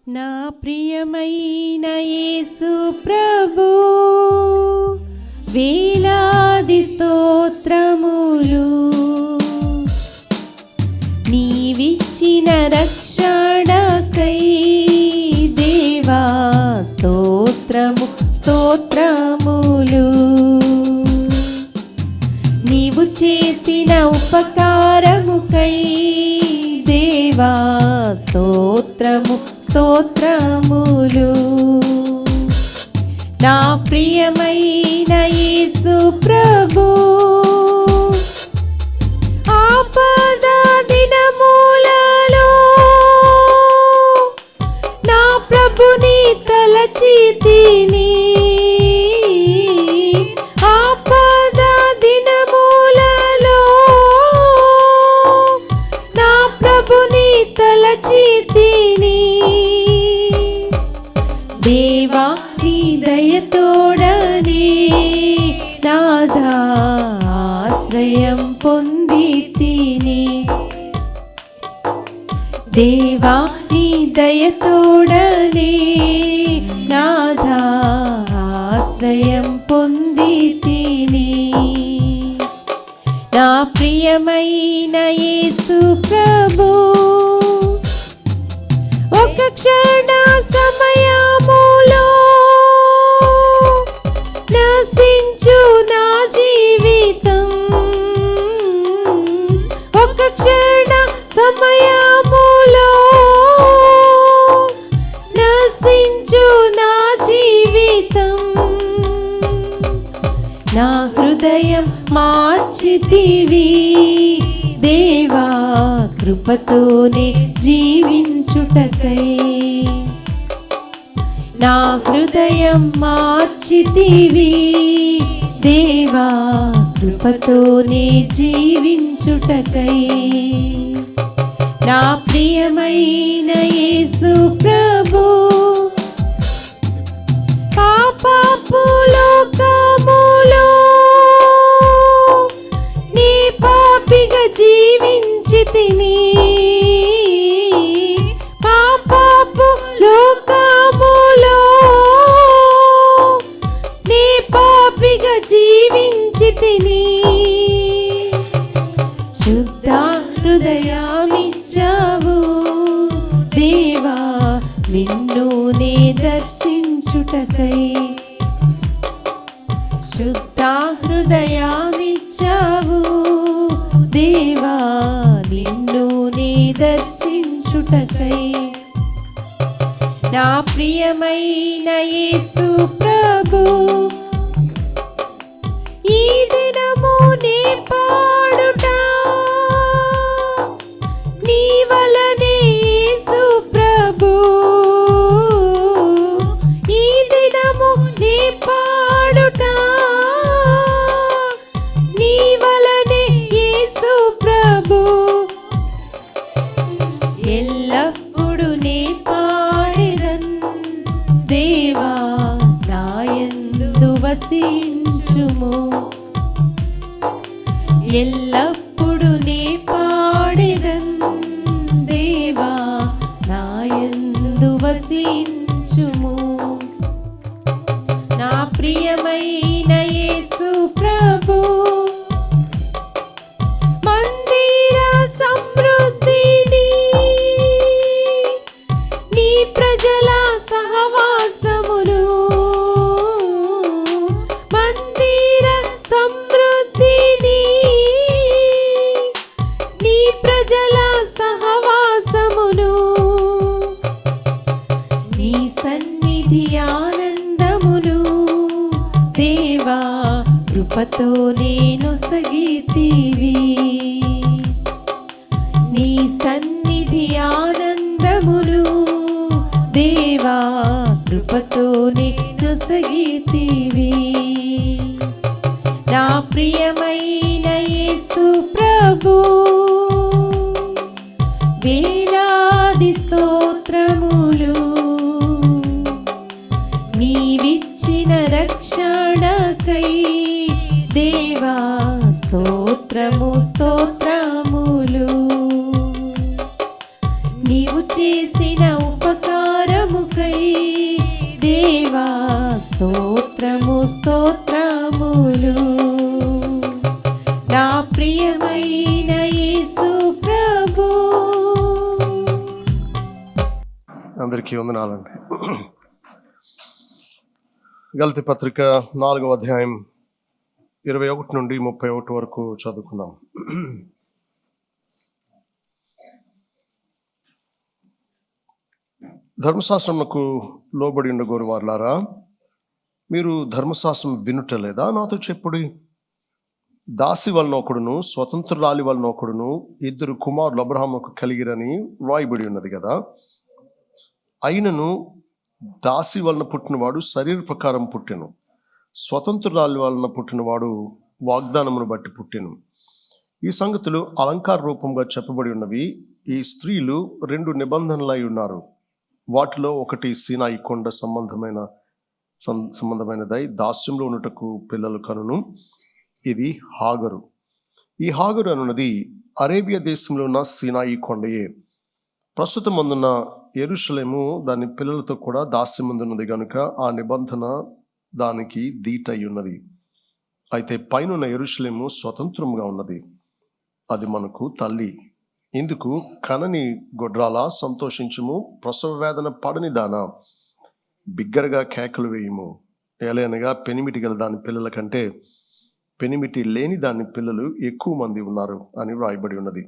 నా ప్రియమైన యేసు ప్రభు వేలాది స్తోత్రములు, నీవిచ్చిన రక్షణకై దేవా స్తోత్రము స్తోత్రములు, నీవు చేసిన ఉపకారముకై దేవా స్తోత్రము స్తోత్రములు. నా ప్రియమైన యేసు ప్రభు ఆపద దినములలో నా ప్రభుని తలచితిని, ఆపద దినములలో నా ప్రభుని తలచితిని. దేవా నీ దయతోడనే నాథా ఆశ్రయం పొందితిని, దేవా నీ దయతోడనే నాథా ఆశ్రయం పొందితిని. నా ప్రియమైన యేసు ప్రభు ఒక క్షణ సమయములో నశించు నా జీవితం, ఒక క్షణ సమయములో నశించు నా జీవితం. నా హృదయం మార్చితివి దేవా కృపతోనే జీవించుటకై, నా హృదయం మార్చితివి దేవా కృపతోనే జీవించుటకై. నా ప్రియమైన యేసు ప్రభు పాపపు లోకములో నీ పాపిగా జీవించితిని, పాపపు లోకములో నీ పాపిగా జీవించితిని. శుద్ధ హృదయమిచ్చావు దేవా నిన్ను నే దర్శించుటకై, శుద్ధ హృదయమిచ్చావు దేవా నిన్ను నే దర్శించుటకై. నా ప్రియమైన యేసు ప్రభు ఈ దినము నే పాడుట నీ వలనే యేసు ప్రభు, ఈ దినము నే పాడుట నీ వలనే యేసు ప్రభు. ఎల్లప్పుడు నే పాడెదన్ దేవా నాయందు వసించుము, ఎల్లప్పుడు నే పాడెదన్ దేవా నాయందు వసించుము. నా ప్రియమైన యేసు ప్రభు మందిర సమృద్ధిని నీ ప్రజల సహవాసమును, మందిర సమృద్ధిని నీ ప్రజల సహవాసమును, నీ సన్నిధి ఆనందమును దేవా కృపతో నేను సగితివి, నీ సన్నిధి ఆనందమును దేవా కృపతో నేను సగితివి. నా ప్రియమైన యేసు ప్రభు వేలాది స్తోత్రములు, నీవిచ్చిన రక్షణకై దేవా స్తోత్రము స్తోత్రములు, నీవు చేసిన ఉపకారం అందరికీ వందనాలండి. గలతీ పత్రిక 4వ అధ్యాయం 21 నుండి 31 వరకు చదువుకున్నాం. ధర్మశాస్త్రమునకు లోబడి ఉండగోరు వారులారా, మీరు ధర్మశాస్త్రం వినుటలేదా? నాతో చెప్పుడి. దాసి వలన ఒకడును స్వతంత్రురాలి వలన ఒకడును 2 కుమారులు అబ్రహాముకు కలిగిరని వ్రాయబడి ఉన్నది కదా. అయినను దాసి వలన పుట్టినవాడు శరీర ప్రకారం పుట్టెను, స్వతంత్రురాలి వలన పుట్టినవాడు వాగ్దానమును బట్టి పుట్టెను. ఈ సంగతులు అలంకార రూపంగా చెప్పబడి ఉన్నవి. ఈ స్త్రీలు 2 నిబంధనలై ఉన్నారు. వాటిలో ఒకటి సీనాయి కొండ సంబంధమైనదై దాస్యంలో ఉన్నటకు పిల్లలు కనును. ఇది హాగరు. ఈ హాగరు అనున్నది అరేబియా దేశంలో ఉన్న సీనాయి కొండయే. ప్రస్తుతం అందున్న యెరూషలేము దాని పిల్లలతో కూడా దాస్యమందున్నది కనుక ఆ నిబంధన దానికి దీటై ఉన్నది. అయితే పైనున్న యెరూషలేము స్వతంత్రంగా ఉన్నది. అది మనకు తల్లి. ఇందుకు కనని గొడ్రాల సంతోషించుము, ప్రసవ వేదన పడని దాన బిగ్గరగా కేకలు వేయుము. ఏలైనగా పెనిమిటి గల దాని పిల్లల కంటే పెనిమిటి లేని దాని పిల్లలు ఎక్కువ మంది ఉన్నారు అని వ్రాయబడి ఉన్నది.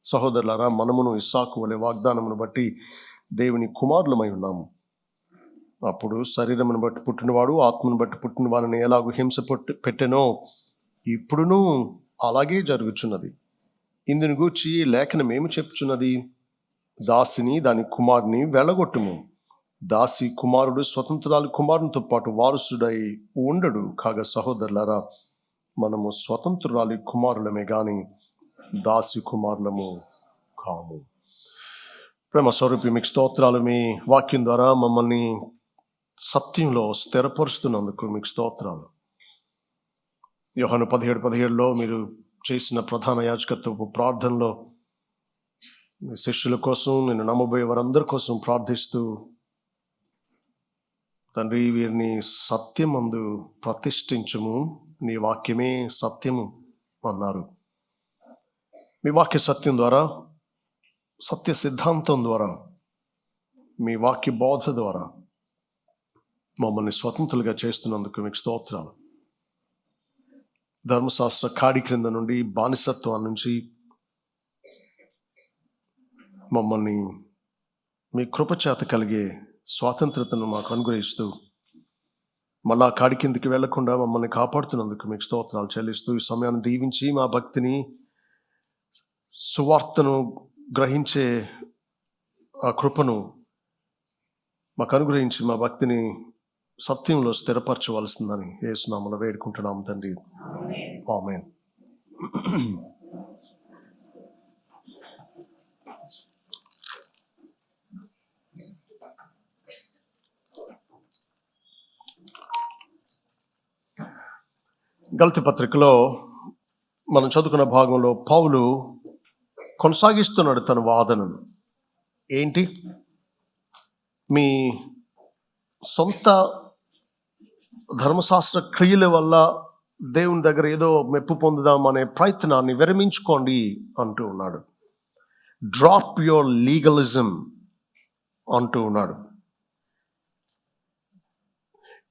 సహోదరులారా, మనమును ఇస్సాకు వలె వాగ్దానమును బట్టి దేవుని కుమారులమై ఉన్నాము. అప్పుడు శరీరమును బట్టి పుట్టినవాడు ఆత్మను బట్టి పుట్టిన వారిని ఎలాగూ హింస పెట్టెనో ఇప్పుడును అలాగే జరుగుచున్నది. ఇందుని గూర్చి లేఖనం ఏమి చెప్పుచున్నది? దాసిని దాని కుమారుని వెళ్ళగొట్టుము. దాసి కుమారుడు స్వతంత్రాలు కుమారునితో పాటు వారసుడై ఉండడు. కాగా సహోదరులారా, మనము స్వతంత్రురాలి కుమారులమే గాని దాసి కుమారులము కాము. ప్రేమ స్వరూపి, మీకు స్తోత్రాలు. మీ వాక్యం ద్వారా మమ్మల్ని సత్యంలో స్థిరపరుస్తున్నందుకు మీకు స్తోత్రాలు. యోహాను 17:17 మీరు చేసిన ప్రధాన యాజకత్వపు ప్రార్థనలో మీ శిష్యుల కోసం, నేను నమ్మబోయే వారందరి కోసం ప్రార్థిస్తూ, తండ్రి, వీరిని సత్యమందు ప్రతిష్ఠించుము, నీ వాక్యమే సత్యము అన్నారు. మీ వాక్య సత్యం ద్వారా, సత్య సిద్ధాంతం ద్వారా, మీ వాక్య బోధ ద్వారా మమ్మల్ని స్వతంత్రులుగా చేస్తున్నందుకు మీకు స్తోత్రాలు. ధర్మశాస్త్ర కాడి క్రింద నుండి, బానిసత్వం నుంచి మమ్మల్ని మీ కృపచేత కలిగే స్వాతంత్రతను మాకు అనుగ్రహిస్తూ, మళ్ళా కాడి కిందికి వెళ్లకుండా మమ్మల్ని కాపాడుతున్నందుకు మీకు స్తోత్రాలు చెల్లిస్తూ, ఈ సమయాన్ని దీవించి మా భక్తిని, సువార్తను గ్రహించే ఆ కృపను మాకు అనుగ్రహించి మా భక్తిని సత్యంలో స్థిరపరచవలసిందని యేసు నామములో వేడుకుంటున్నాము తండ్రి. ఆమేన్. గలతీ పత్రికలో మనం చదువుకున్న భాగంలో పౌలు కొనసాగిస్తున్నాడు తన వాదనను. ఏంటి? మీ సొంత ధర్మశాస్త్ర క్రియల వల్ల దేవుని దగ్గర ఏదో మెప్పు పొందుదాం అనే ప్రయత్నాన్ని విరమించుకోండి అంటూ ఉన్నాడు. డ్రాప్ యువర్ లీగలిజం అంటూ ఉన్నాడు.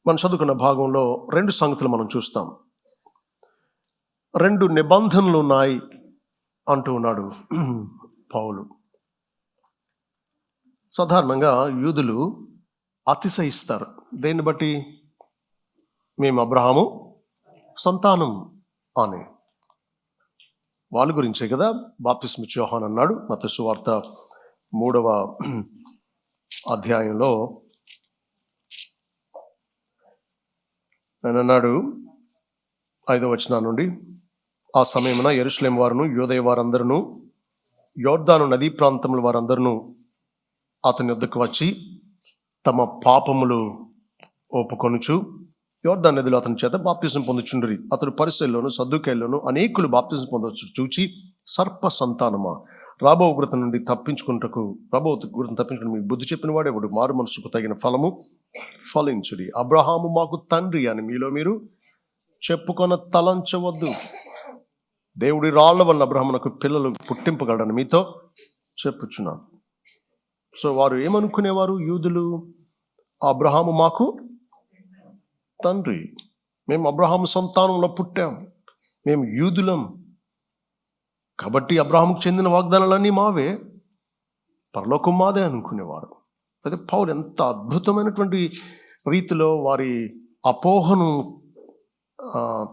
మనం చదువుకున్న భాగంలో 2 సంగతులు మనం చూస్తాం. 2 నిబంధనలు ఉన్నాయి అంటూ ఉన్నాడు పౌలు. సాధారణంగా యూదులు అతిశయిస్తారు. దేన్ని బట్టి? మేము అబ్రహాము సంతానం అని. వాళ్ళ గురించే కదా బాప్తిస్మ యోహాను అన్నాడు మత్తయి సువార్త 3వ అధ్యాయంలో. ఆయన అన్నాడు 5వ వచనం నుండి, ఆ సమయమున యెరూషలేము వారును యూదయ వారందరూ యోర్దాను నదీ ప్రాంతముల వారందరూ అతని వద్దకు వచ్చి తమ పాపములు ఒప్పుకొనుచు యోర్దాను నదిలో అతని చేత బాప్తిసం పొందుచుండిరి. అతడు పరిసయ్యుల్లోను సద్దూకయ్యుల్లోను అనేకులు బాప్తిసం పొందవచ్చు చూచి, సర్ప సంతానమా, రాబో ఉగ్రత నుండి తప్పించుకుంటకు మీకు బుద్ధి చెప్పిన వాడేవాడు, మారు మనసుకు తగిన ఫలము ఫలించుడి. అబ్రహాము మాకు తండ్రి అని మీలో మీరు చెప్పుకొన తలంచవద్దు. దేవుడి రాళ్ల వలన అబ్రహామునకు పిల్లలు పుట్టింపగలడని మీతో చెప్పుచున్నాను. సో వారు ఏమనుకునేవారు యూదులు? అబ్రహాము మాకు తండ్రి, మేము అబ్రహాము సంతానంలో పుట్టాం, మేము యూదులం కాబట్టి అబ్రహాముకు చెందిన వాగ్దానాలన్నీ మావే, పరలోకం మాదే అనుకునేవారు. అయితే పౌలు ఎంత అద్భుతమైనటువంటి రీతిలో వారి అపోహను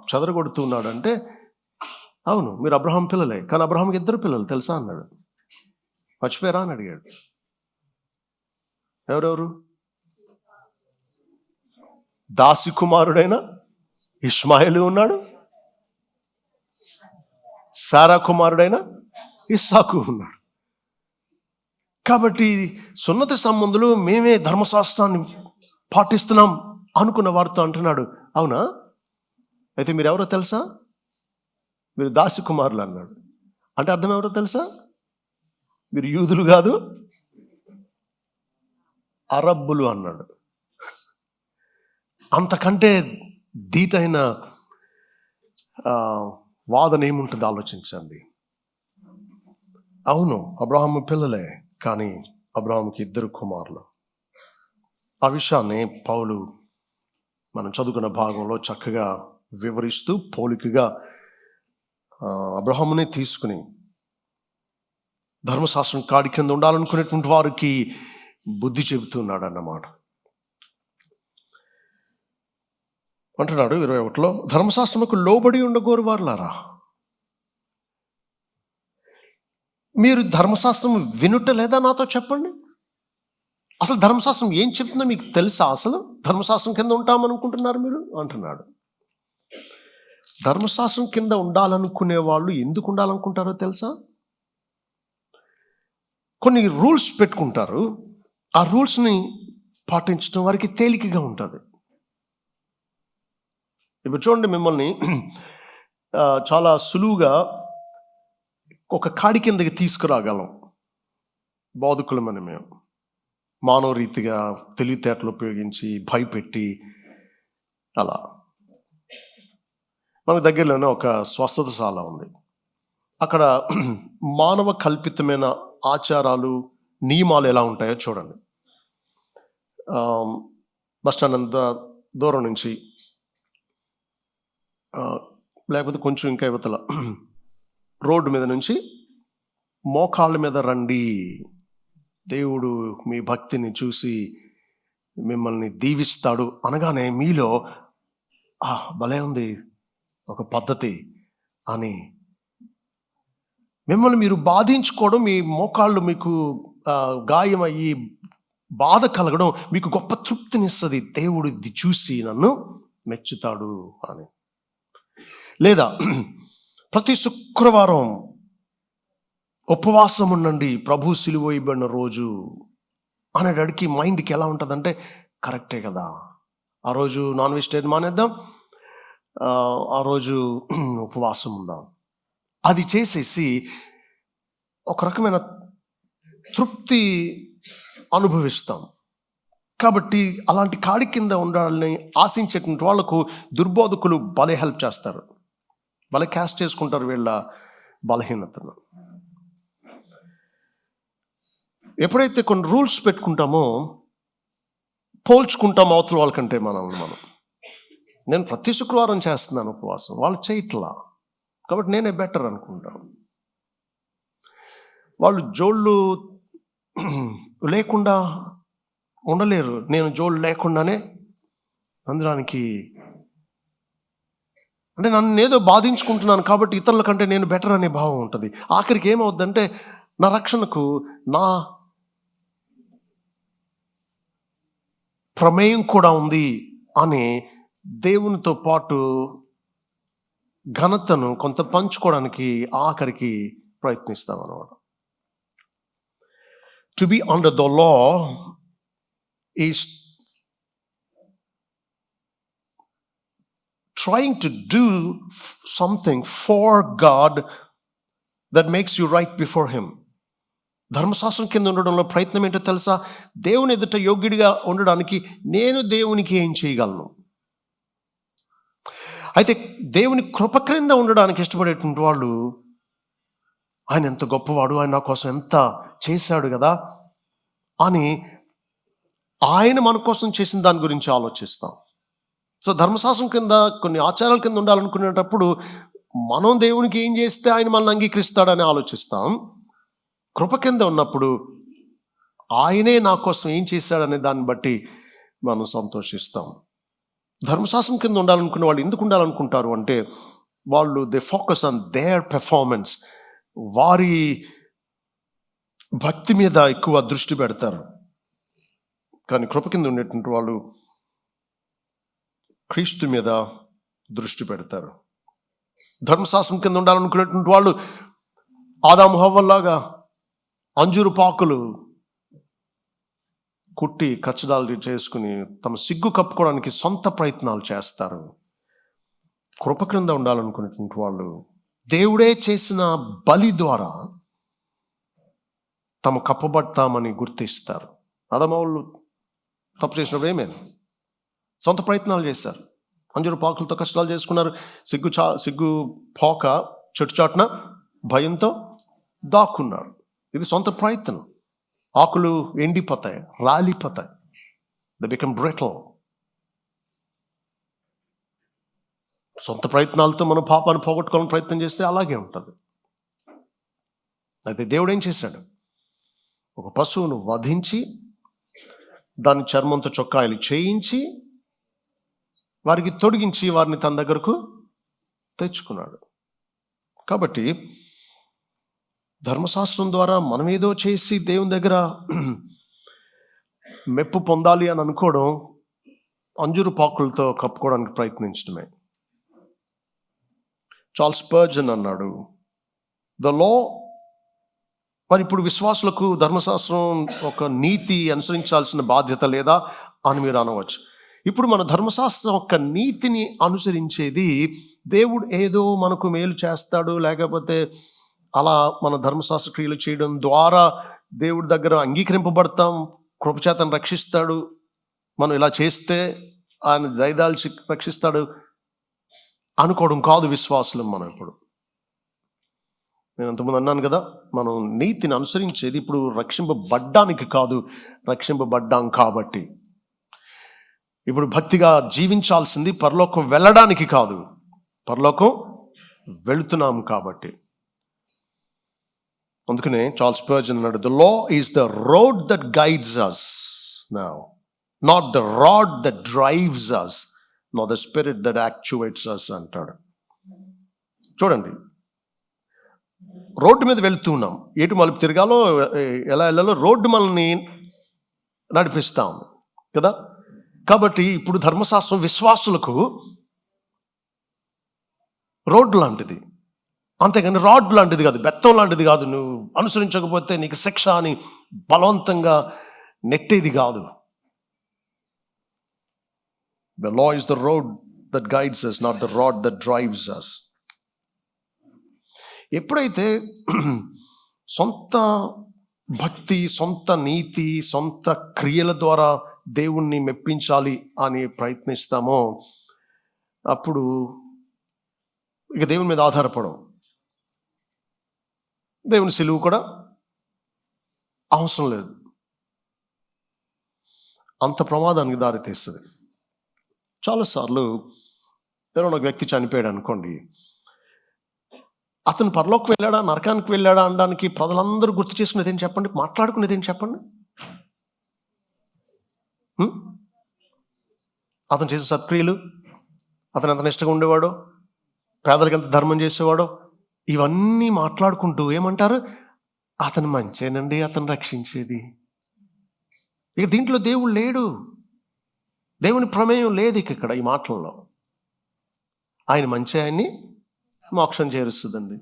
చెదరగొడుతున్నాడు అంటే, అవును మీరు అబ్రహాం పిల్లలే, కానీ అబ్రహాంకి 2 పిల్లలు తెలుసా అన్నాడు. మర్చిపోయారా అని అడిగాడు. ఎవరెవరు? దాసి కుమారుడైన ఇష్మాయేలు ఉన్నాడు, సారా కుమారుడైన ఇస్సాకు ఉన్నాడు. కాబట్టి సున్నతి సంబంధులు మేమే ధర్మశాస్త్రాన్ని పాటిస్తున్నాం అనుకున్న వారితో అంటున్నాడు, అవునా అయితే మీరు ఎవరో తెలుసా? మీరు దాసి కుమారులు అన్నాడు. అంటే అర్థం ఎవరో తెలుసా? మీరు యూదులు కాదు, అరబ్బులు అన్నాడు. అంతకంటే ధీటైన వాదన ఏముంటుంది ఆలోచించండి. అవును అబ్రహాము పిల్లలే, కానీ అబ్రహాముకి 2 కుమారులు. ఆ విషయాన్ని పౌలు మనం చదువుకున్న భాగంలో చక్కగా వివరిస్తూ పోలికగా అబ్రహామునే తీసుకుని ధర్మశాస్త్రం కాడి కింద ఉండాలనుకునేటువంటి వారికి బుద్ధి చెబుతున్నాడు అన్నమాట. అంటున్నాడు 21లో, ధర్మశాస్త్రముకు లోబడి ఉండగోరు వారులారా, మీరు ధర్మశాస్త్రం వినుట లేదా? నాతో చెప్పండి. అసలు ధర్మశాస్త్రం ఏం చెప్తుందో మీకు తెలుసా? అసలు ధర్మశాస్త్రం కింద ఉంటామనుకుంటున్నారు మీరు అంటున్నాడు. ధర్మశాస్త్రం కింద ఉండాలనుకునే వాళ్ళు ఎందుకు ఉండాలనుకుంటారో తెలుసా? కొన్ని రూల్స్ పెట్టుకుంటారు. ఆ రూల్స్ని పాటించడం వారికి తేలికగా ఉంటుంది. ఇప్పుడు చూడండి, మిమ్మల్ని చాలా సులువుగా ఒక కాడి కిందకి తీసుకురాగలం బోధకులమని మేము. మానవ రీతిగా తెలివితేటలు ఉపయోగించి భయపెట్టి అలా. మన దగ్గరలోనే ఒక స్వస్థతశాల ఉంది. అక్కడ మానవ కల్పితమైన ఆచారాలు నియమాలు ఎలా ఉంటాయో చూడండి. బస్టాండ్ అంత దూరం నుంచి, లేకపోతే కొంచెం ఇంకా యువతల రోడ్డు మీద నుంచి మోకాళ్ళ మీద రండి, దేవుడు మీ భక్తిని చూసి మిమ్మల్ని దీవిస్తాడు అనగానే మీలో భలే ఉంది ఒక పద్ధతి అని మిమ్మల్ని మీరు బాధించుకోవడం, మీ మోకాళ్ళు మీకు గాయమయ్యి బాధ కలగడం మీకు గొప్ప తృప్తినిస్తుంది. దేవుడు ఇది చూసి నన్ను మెచ్చుతాడు అని. లేదా ప్రతి శుక్రవారం ఉపవాసం ఉండండి, ప్రభు సిలువ వేయబడిన రోజు అనేటికి మైండ్కి ఎలా ఉంటుందంటే, కరెక్టే కదా, ఆ రోజు నాన్ వెజిటేరియన్ మానేద్దాం, ఆ రోజు ఉపవాసం ఉందాం. అది చేసేసి ఒక రకమైన తృప్తి అనుభవిస్తాం. కాబట్టి అలాంటి కాడి కింద ఉండాలని ఆశించేటువంటి వాళ్లకు దుర్బోధకులు భలే హెల్ప్ చేస్తారు, భలే క్యాష్ చేసుకుంటారు వీళ్ళ బలహీనతను. ఎప్పుడైతే కొన్ని రూల్స్ పెట్టుకుంటామో పోల్చుకుంటాం అవతల వాళ్ళకంటే మనం. నేను ప్రతి శుక్రవారం చేస్తున్నాను ఉపవాసం, వాళ్ళు చేయట్లా కాబట్టి నేనే బెటర్ అనుకుంటాను. వాళ్ళు జోళ్ళు లేకుండా ఉండలేరు, నేను జోళ్ళు లేకుండానే అందడానికి, అంటే నన్ను ఏదో బాధించుకుంటున్నాను కాబట్టి ఇతరుల కంటే నేను బెటర్ అనే భావం ఉంటుంది. ఆఖరికి ఏమవుద్దంటే, నా రక్షణకు నా ప్రమేయం కూడా ఉంది అని దేవునితో పాటు ఘనతను కొంత పంచుకోవడానికి ఆఖరికి ప్రయత్నిస్తాం అన్నమాట. To be under the law is trying to do something for God that makes you right before him. ధర్మశాస్త్రం కింద ఉండడంలో ప్రయత్నం ఏంటో తెలుసా? దేవుని ఎదుట యోగ్యుడిగా ఉండడానికి నేను దేవునికి ఏం చేయగలను. అయితే దేవుని కృప క్రింద ఉండడానికి ఇష్టపడేటువంటి వాళ్ళు, ఆయన ఎంత గొప్పవాడు, ఆయన నా కోసం ఎంత చేశాడు కదా, అని ఆయన మన కోసం చేసిన దాని గురించి ఆలోచిస్తాం. సో ధర్మశాస్త్రం కింద కొన్ని ఆచారాల కింద ఉండాలనుకునేటప్పుడు మనం దేవునికి ఏం చేస్తే ఆయన మనల్ని అంగీకరిస్తాడని ఆలోచిస్తాం. కృప కింద ఉన్నప్పుడు ఆయనే నా కోసం ఏం చేశాడనే దాన్ని బట్టి మనం సంతోషిస్తాం. ధర్మశాస్త్రం కింద ఉండాలనుకునే వాళ్ళు ఎందుకు ఉండాలనుకుంటారు అంటే వాళ్ళు they focus on their performance, వారి భక్తి మీద ఎక్కువ దృష్టి పెడతారు. కానీ కృప కింద ఉండేటువంటి వాళ్ళు క్రీస్తు మీద దృష్టి పెడతారు. ధర్మశాస్త్రం కింద ఉండాలనుకునేటువంటి వాళ్ళు ఆదాము హవ్వల్లాగా అంజూరు పాకులు కుట్టి కచ్చడాలు చేసుకుని తమ సిగ్గు కప్పుకోవడానికి సొంత ప్రయత్నాలు చేస్తారు. కృప క్రింద ఉండాలనుకునేటువంటి వాళ్ళు దేవుడే చేసిన బలి ద్వారా తమ కప్పబడతామని గుర్తిస్తారు. ఆదాము తప్పు చేసినప్పుడు ఏమైంది? సొంత ప్రయత్నాలు చేశారు. అంజూరు పాకులతో కష్టాలు చేసుకున్నారు. సిగ్గు పోక చెట్టుచాటున భయంతో దాక్కున్నారు. ఇది సొంత ప్రయత్నం. ఆకులు ఎండిపోతాయి, రాలిపోతాయి. They become brittle. సొంత ప్రయత్నాలతో మనం పాపాన్ని పోగొట్టుకోవాలని ప్రయత్నం చేస్తే అలాగే ఉంటుంది. అయితే దేవుడు ఏం చేశాడు? ఒక పశువును వధించి దాని చర్మంతో చొక్కాయలు చేయించి వారికి తొడిగించి వారిని తన దగ్గరకు తెచ్చుకున్నాడు. కాబట్టి ధర్మశాస్త్రం ద్వారా మనం ఏదో చేసి దేవుని దగ్గర మెప్పు పొందాలి అని అనుకోవడం అంజూరు పాకులతో కప్పుకోవడానికి ప్రయత్నించడమే. చార్ల్స్ స్పర్జన్ అన్నాడు, ద లా, మరి ఇప్పుడు విశ్వాసులకు ధర్మశాస్త్రం ఒక నీతి అనుసరించాల్సిన బాధ్యత లేదా అని మీరు అనవచ్చు. ఇప్పుడు మన ధర్మశాస్త్రం యొక్క నీతిని అనుసరించేది దేవుడు ఏదో మనకు మేలు చేస్తాడు, లేకపోతే అలా మన ధర్మశాస్త్ర క్రియలు చేయడం ద్వారా దేవుడి దగ్గర అంగీకరింపబడతాం, కృపచేతను రక్షిస్తాడు, మనం ఇలా చేస్తే ఆయన దయదాల్చి రక్షిస్తాడు అనుకోవడం కాదు విశ్వాసులం. మనం ఇప్పుడు, నేను అంతకుముందు అన్నాను కదా, మనం నీతిని అనుసరించేది ఇప్పుడు రక్షింపబడ్డానికి కాదు, రక్షింపబడ్డాం కాబట్టి. ఇప్పుడు భక్తిగా జీవించాల్సింది పరలోకం వెళ్ళడానికి కాదు, పరలోకం వెళుతున్నాం కాబట్టి. అందుకనే చార్ల్స్ స్పర్జన్ అన్నాడు, the law is the road that guides us now, not the rod that drives us, not the spirit that actuates us అంటాడు. చూడండి, రోడ్డు మీద వెళ్తున్నాం, ఎటు మలుపు తిరగాలో ఎలా వెళ్ళాలో రోడ్డు మనల్ని నడిపిస్తాం కదా. కాబట్టి ఇప్పుడు ధర్మశాస్త్రం విశ్వాసులకు రోడ్డు లాంటిది, అంతేగాని రాడ్ లాంటిది కాదు, బెత్తం లాంటిది కాదు. నువ్వు అనుసరించకపోతే నీకు శిక్ష అని బలవంతంగా నెట్టేది కాదు. The law is the road that guides us, not the rod that drives us. ఎప్పుడైతే సొంత భక్తి, సొంత నీతి, సొంత క్రియల ద్వారా దేవుణ్ణి మెప్పించాలి అని ప్రయత్నిస్తామో అప్పుడు ఇక దేవుని మీద ఆధారపడం, దేవుని సిలువ కూడా అవసరం లేదు. అంత ప్రమాదానికి దారితీస్తుంది. చాలాసార్లు ఎవరైనా ఒక వ్యక్తి చనిపోయాడు అనుకోండి, అతను పరలోకి వెళ్ళాడా నరకానికి వెళ్ళాడా అనడానికి ప్రజలందరూ గుర్తు చేసుకునేది ఏం చెప్పండి, మాట్లాడుకునేది ఏం చెప్పండి. అతను చేసే సత్క్రియలు, అతను ఎంత నిష్టగా ఉండేవాడో, పేదలకు ఎంత ధర్మం చేసేవాడో, ఇవన్నీ మాట్లాడుకుంటూ ఏమంటారు, అతను మంచేనండి, అతను రక్షించేది. ఇక దీంట్లో దేవుడు లేడు, దేవుని ప్రమేయం లేదు ఇక్కడ ఈ మాటల్లో. ఆయన మంచి, ఆయన్ని మోక్షం చేరుస్తుందండి.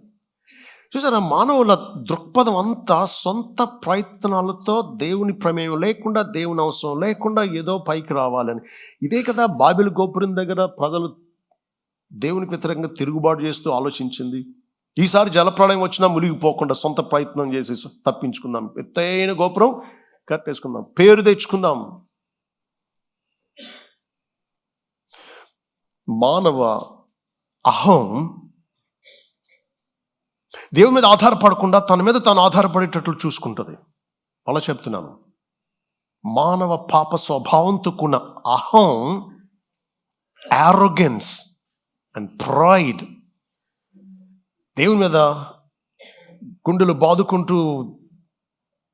చూసారా, మానవుల దృక్పథం అంతా సొంత ప్రయత్నాలతో దేవుని ప్రమేయం లేకుండా, దేవుని అవసరం లేకుండా ఏదో పైకి రావాలని. ఇదే కదా బాబెలు గోపురం దగ్గర ప్రజలు దేవునికి వ్యతిరేకంగా తిరుగుబాటు చేస్తూ ఆలోచించింది. ఈసారి జలప్రళయం వచ్చినా మునిగిపోకుండా సొంత ప్రయత్నం చేసి తప్పించుకుందాం, ఎత్తైన గోపురం కట్టేసుకుందాం, పేరు తెచ్చుకుందాం. మానవ అహం దేవుని మీద ఆధారపడకుండా తన మీద తాను ఆధారపడేటట్లు చూసుకుంటుంది. అలా చెప్తున్నాను. మానవ పాప స్వభావంతో కూడిన అహం, యారోగెన్స్ అండ్ ప్రైడ్, దేవుని మీద గుండెలు బాదుకుంటూ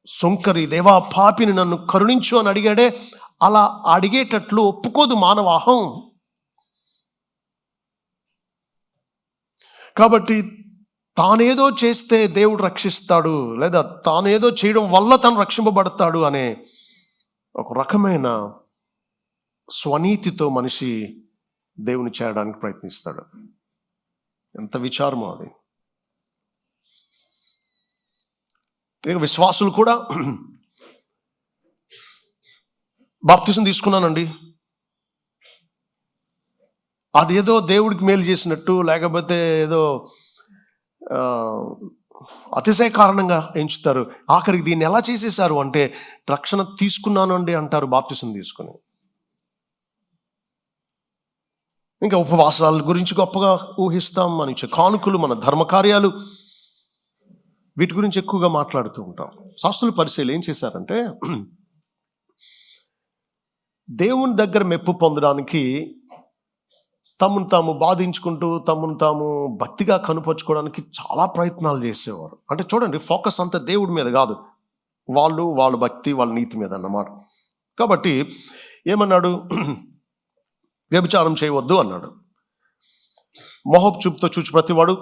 సొంకరి, దేవా పాపిని నన్ను కరుణించు అని అడిగాడే, అలా అడిగేటట్లు ఒప్పుకోదు మానవ అహం. కాబట్టి తానేదో చేస్తే దేవుడు రక్షిస్తాడు, లేదా తానేదో చేయడం వల్ల తను రక్షింపబడతాడు అనే ఒక రకమైన స్వనీతితో మనిషి దేవుని చేయడానికి ప్రయత్నిస్తాడు. ఎంత విచారమో అది. ఇక విశ్వాసులు కూడా బాప్తిసం తీసుకున్నానండి, అదేదో దేవుడికి మేలు చేసినట్టు, లేకపోతే ఏదో అతిశయ కారణంగా ఎంచుతారు. ఆఖరికి దీన్ని ఎలా చేసేసారు అంటే, రక్షణ తీసుకున్నాను అండి అంటారు బాప్తిసం తీసుకుని. ఇంకా ఉపవాసాల గురించి గొప్పగా ఊహిస్తాం, మన ఇచ్చే కానుకలు, మన ధర్మకార్యాలు, వీటి గురించి ఎక్కువగా మాట్లాడుతూ ఉంటాం. శాస్త్రుల పరిశీలన ఏం చేశారంటే, దేవుని దగ్గర మెప్పు పొందడానికి తమను తాము బాధించుకుంటూ, తమను తాము భక్తిగా కనుపరుచుకోవడానికి చాలా ప్రయత్నాలు చేసేవారు. అంటే చూడండి, ఫోకస్ అంతా దేవుడి మీద కాదు, వాళ్ళ భక్తి, వాళ్ళ నీతి మీద అన్నమాట. కాబట్టి ఏమన్నాడు, వ్యభిచారం చేయవద్దు అన్నాడు. మోహపు చూపుతో చూచి ప్రతివాడు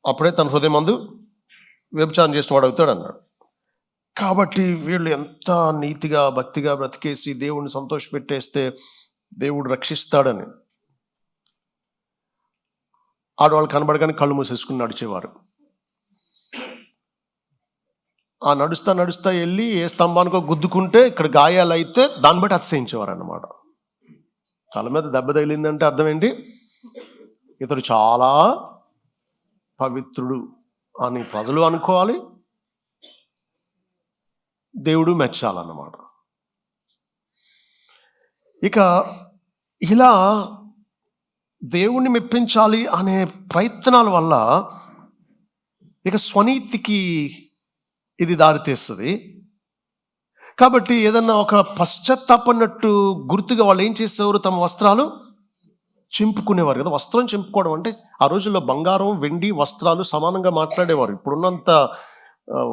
అప్పుడే తన హృదయమందు వ్యభిచారం చేసిన వాడు అవుతాడు అన్నాడు. కాబట్టి వీళ్ళు ఎంత నీతిగా భక్తిగా బ్రతికేసి దేవుడిని సంతోషపెట్టేస్తే దేవుడు రక్షిస్తాడని ఆడవాళ్ళు కనబడగానే కళ్ళు మూసేసుకుని నడిచేవారు. ఆ నడుస్తా వెళ్ళి ఏ స్తంభానికో గుద్దుకుంటే ఇక్కడ గాయాలు అయితే దాన్ని బట్టి అతిశయించేవారు అన్నమాట. తల మీద దెబ్బ తగిలిందంటే అర్థం ఏంటి, ఇతడు చాలా పవిత్రుడు అని ప్రజలు అనుకోవాలి, దేవుడు మెచ్చాలన్నమాట. ఇక ఇలా దేవుణ్ణి మెప్పించాలి అనే ప్రయత్నాల వల్ల ఇక స్వనీతికి ఇది దారితీస్తుంది. కాబట్టి ఏదన్నా ఒక పశ్చాత్తాపన్నట్టు గుర్తుగా వాళ్ళు ఏం చేసేవారు, తమ వస్త్రాలు చింపుకునేవారు కదా. వస్త్రం చింపుకోవడం అంటే ఆ రోజుల్లో బంగారం, వెండి, వస్త్రాలు సమానంగా మాట్లాడేవారు. ఇప్పుడున్నంత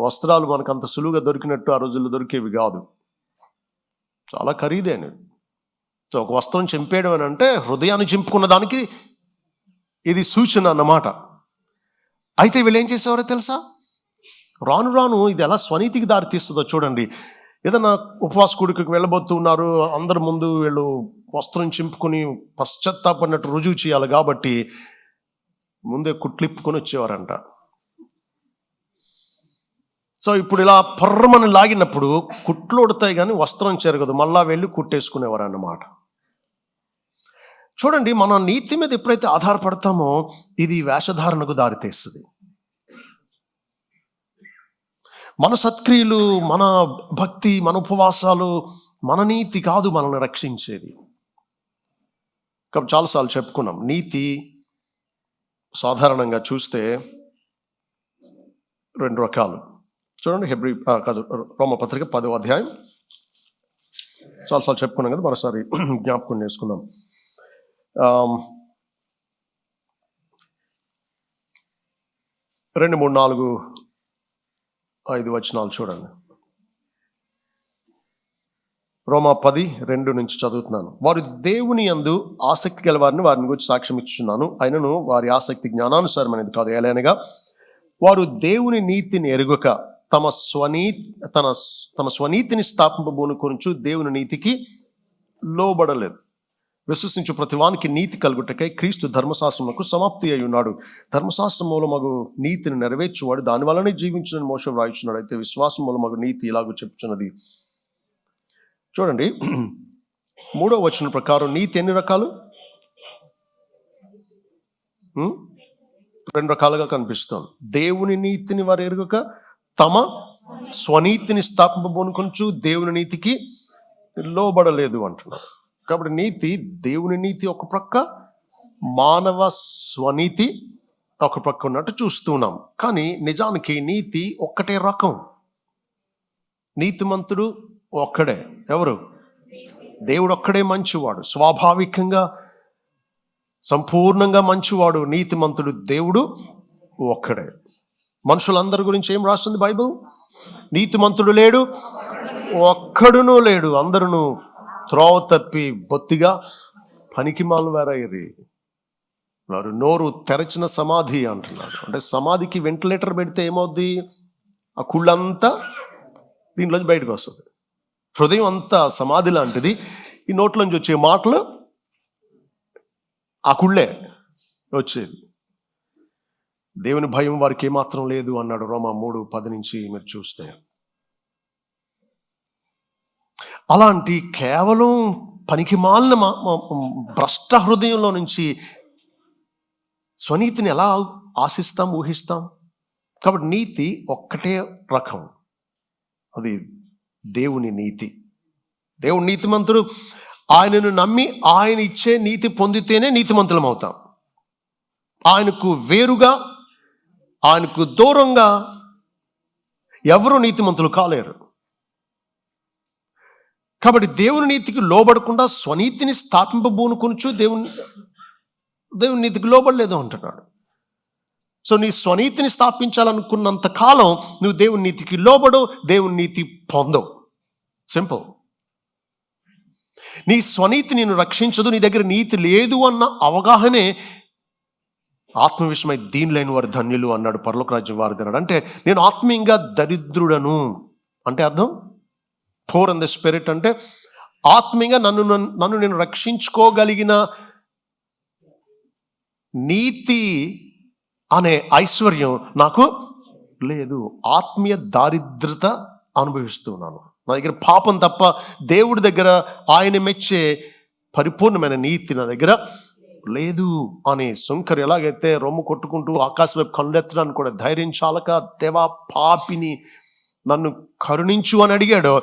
వస్త్రాలు మనకు అంత సులువుగా దొరికినట్టు ఆ రోజుల్లో దొరికేవి కాదు, చాలా ఖరీదైనవి. సో ఒక వస్త్రం చింపేయడం అని అంటే హృదయాన్ని చింపుకున్న దానికి ఇది సూచన అన్నమాట. అయితే వీళ్ళు ఏం చేసేవారో తెలుసా, రాను రాను ఇది ఎలా స్వనీతికి దారి తీస్తుందో చూడండి. ఏదైనా ఉపవాస కూడికకు వెళ్ళబోతున్నారు, అందరి ముందు వీళ్ళు వస్త్రం చింపుకొని పశ్చాత్తాపడినట్టు రుజువు చేయాలి కాబట్టి ముందే కుట్లిప్పుకొని వచ్చేవారంట. సో ఇప్పుడు ఇలా పర్రమని లాగినప్పుడు కుట్లు ఉడతాయి కానీ వస్త్రం చెరగదు, మళ్ళా వెళ్ళి కుట్టేసుకునేవారు అన్నమాట. చూడండి, మన నీతి మీద ఎప్పుడైతే ఆధారపడతామో ఇది వేషధారణకు దారితీస్తుంది. మన సత్క్రియలు, మన భక్తి, మన ఉపవాసాలు, మన నీతి కాదు మనల్ని రక్షించేది. కాబట్టి చాలాసార్లు చెప్పుకున్నాం, నీతి సాధారణంగా చూస్తే 2 రకాలు. చూడండి, రోమపత్రిక 10వ అధ్యాయం చాలాసార్లు చెప్పుకున్నాం కదా, మరోసారి జ్ఞాపకం చేసుకుందాం. 2, 3, 4, 5 వచనాలు చూడండి. రోమా 10:2 నుంచి చదువుతున్నాను. వారు దేవుని యందు ఆసక్తి గల వారిని గురించి సాక్ష్యం ఇచ్చుచున్నాను, అయినను వారి ఆసక్తి జ్ఞానానుసారమైనది కాదు. ఎలానగా వారు దేవుని నీతిని ఎరుగక తమ స్వనీతిని స్థాపింపబూనుకొనుచు దేవుని నీతికి లోబడలేదు. విశ్వసించు ప్రతివానికి నీతి కలుగుటకై క్రీస్తు ధర్మశాస్త్రములకు సమాప్తి అయి ఉన్నాడు. ధర్మశాస్త్రం మూలమగు నీతిని నెరవేర్చువాడు దాని వల్లనే జీవించునని మోషే వ్రాయిచున్నాడు. అయితే విశ్వాసం మూలమగు నీతి ఇలాగూ చెప్పుచున్నది. చూడండి, 3వ వచనం ప్రకారం నీతి ఎన్ని రకాలు? 2 రకాలుగా కనిపిస్తుంది. దేవుని నీతిని వారు ఎరుగక తమ స్వనీతిని స్థాపింపబోనుకొనుచు దేవుని నీతికి లోబడలేదు అంటున్నారు. కాబట్టి నీతి, దేవుని నీతి ఒక ప్రక్క, మానవ స్వనీతి ఒక ప్రక్క ఉన్నట్టు చూస్తున్నాం. కానీ నిజానికి నీతి ఒక్కటే రకం. నీతిమంతుడు ఒక్కడే. ఎవరు? దేవుడు ఒక్కడే మంచివాడు, స్వాభావికంగా సంపూర్ణంగా మంచివాడు, నీతిమంతుడు దేవుడు ఒక్కడే. మనుషులందరి గురించి ఏం రాస్తుంది బైబిల్? నీతిమంతుడు లేడు, ఒక్కడునూ లేడు, అందరూ త్రోవ తప్పి బొత్తిగా పనికిమాలు వేరయ్యి. వారు నోరు తెరచిన సమాధి అంటున్నారు. అంటే సమాధికి వెంటిలేటర్ పెడితే ఏమవుద్ది? ఆ కుళ్ళంతా దీంట్లోంచి బయటకు వస్తుంది. హృదయం అంతా సమాధి లాంటిది. ఈ నోట్లోంచి వచ్చే మాటలు ఆ కుళ్ళే వచ్చేది. దేవుని భయం వారికి ఏమాత్రం లేదు అన్నాడు రోమా 3:10 నుంచి మీరు చూస్తే. అలాంటి కేవలం పనికి మాలిన భ్రష్ట హృదయంలో నుంచి స్వనీతిని ఎలా ఆశిస్తాం, ఊహిస్తాం? కాబట్టి నీతి ఒక్కటే రకం, అది దేవుని నీతి. దేవుని నీతిమంతుడు. ఆయనను నమ్మి ఆయన ఇచ్చే నీతి పొందితేనే నీతిమంతులం అవుతాం. ఆయనకు వేరుగా, ఆయనకు దూరంగా ఎవరు నీతిమంతులు కాలేరు. కాబట్టి దేవుని నీతికి లోబడకుండా స్వనీతిని స్థాపింపబూనుకొనుచు దేవుని నీతికి లోబడలేదు అంటున్నాడు. సో నీ స్వనీతిని స్థాపించాలనుకున్నంత కాలం నువ్వు దేవుని నీతికి లోబడవు, దేవుని నీతి పొందవు. సింపుల్. నీ స్వనీతి నిన్ను రక్షించదు. నీ దగ్గర నీతి లేదు అన్న అవగాహనే ఆత్మవిషయమై దీనిలేని వారు ధన్యులు అన్నాడు పరలోక రాజ్యం వారిదన్నాడు. అంటే నేను ఆత్మీయంగా దరిద్రుడను అంటే అర్థం పోర్ ఇన్ ద స్పిరిట్ అంటే ఆత్మీయంగా నన్ను నేను రక్షించుకోగలిగిన నీతి అనే ఐశ్వర్యం నాకు లేదు. ఆత్మీయ దారిద్రత అనుభవిస్తున్నాను. నా దగ్గర పాపం తప్ప దేవుడి దగ్గర ఆయన మెచ్చే పరిపూర్ణమైన నీతి నా దగ్గర లేదు అని శంకర్ ఎలాగైతే రొమ్ము కొట్టుకుంటూ ఆకాశం వైపు కళ్ళెత్తడానికి కూడా ధైర్యం చాలక దేవా పాపిని నన్ను కరుణించు అని అడిగాడో,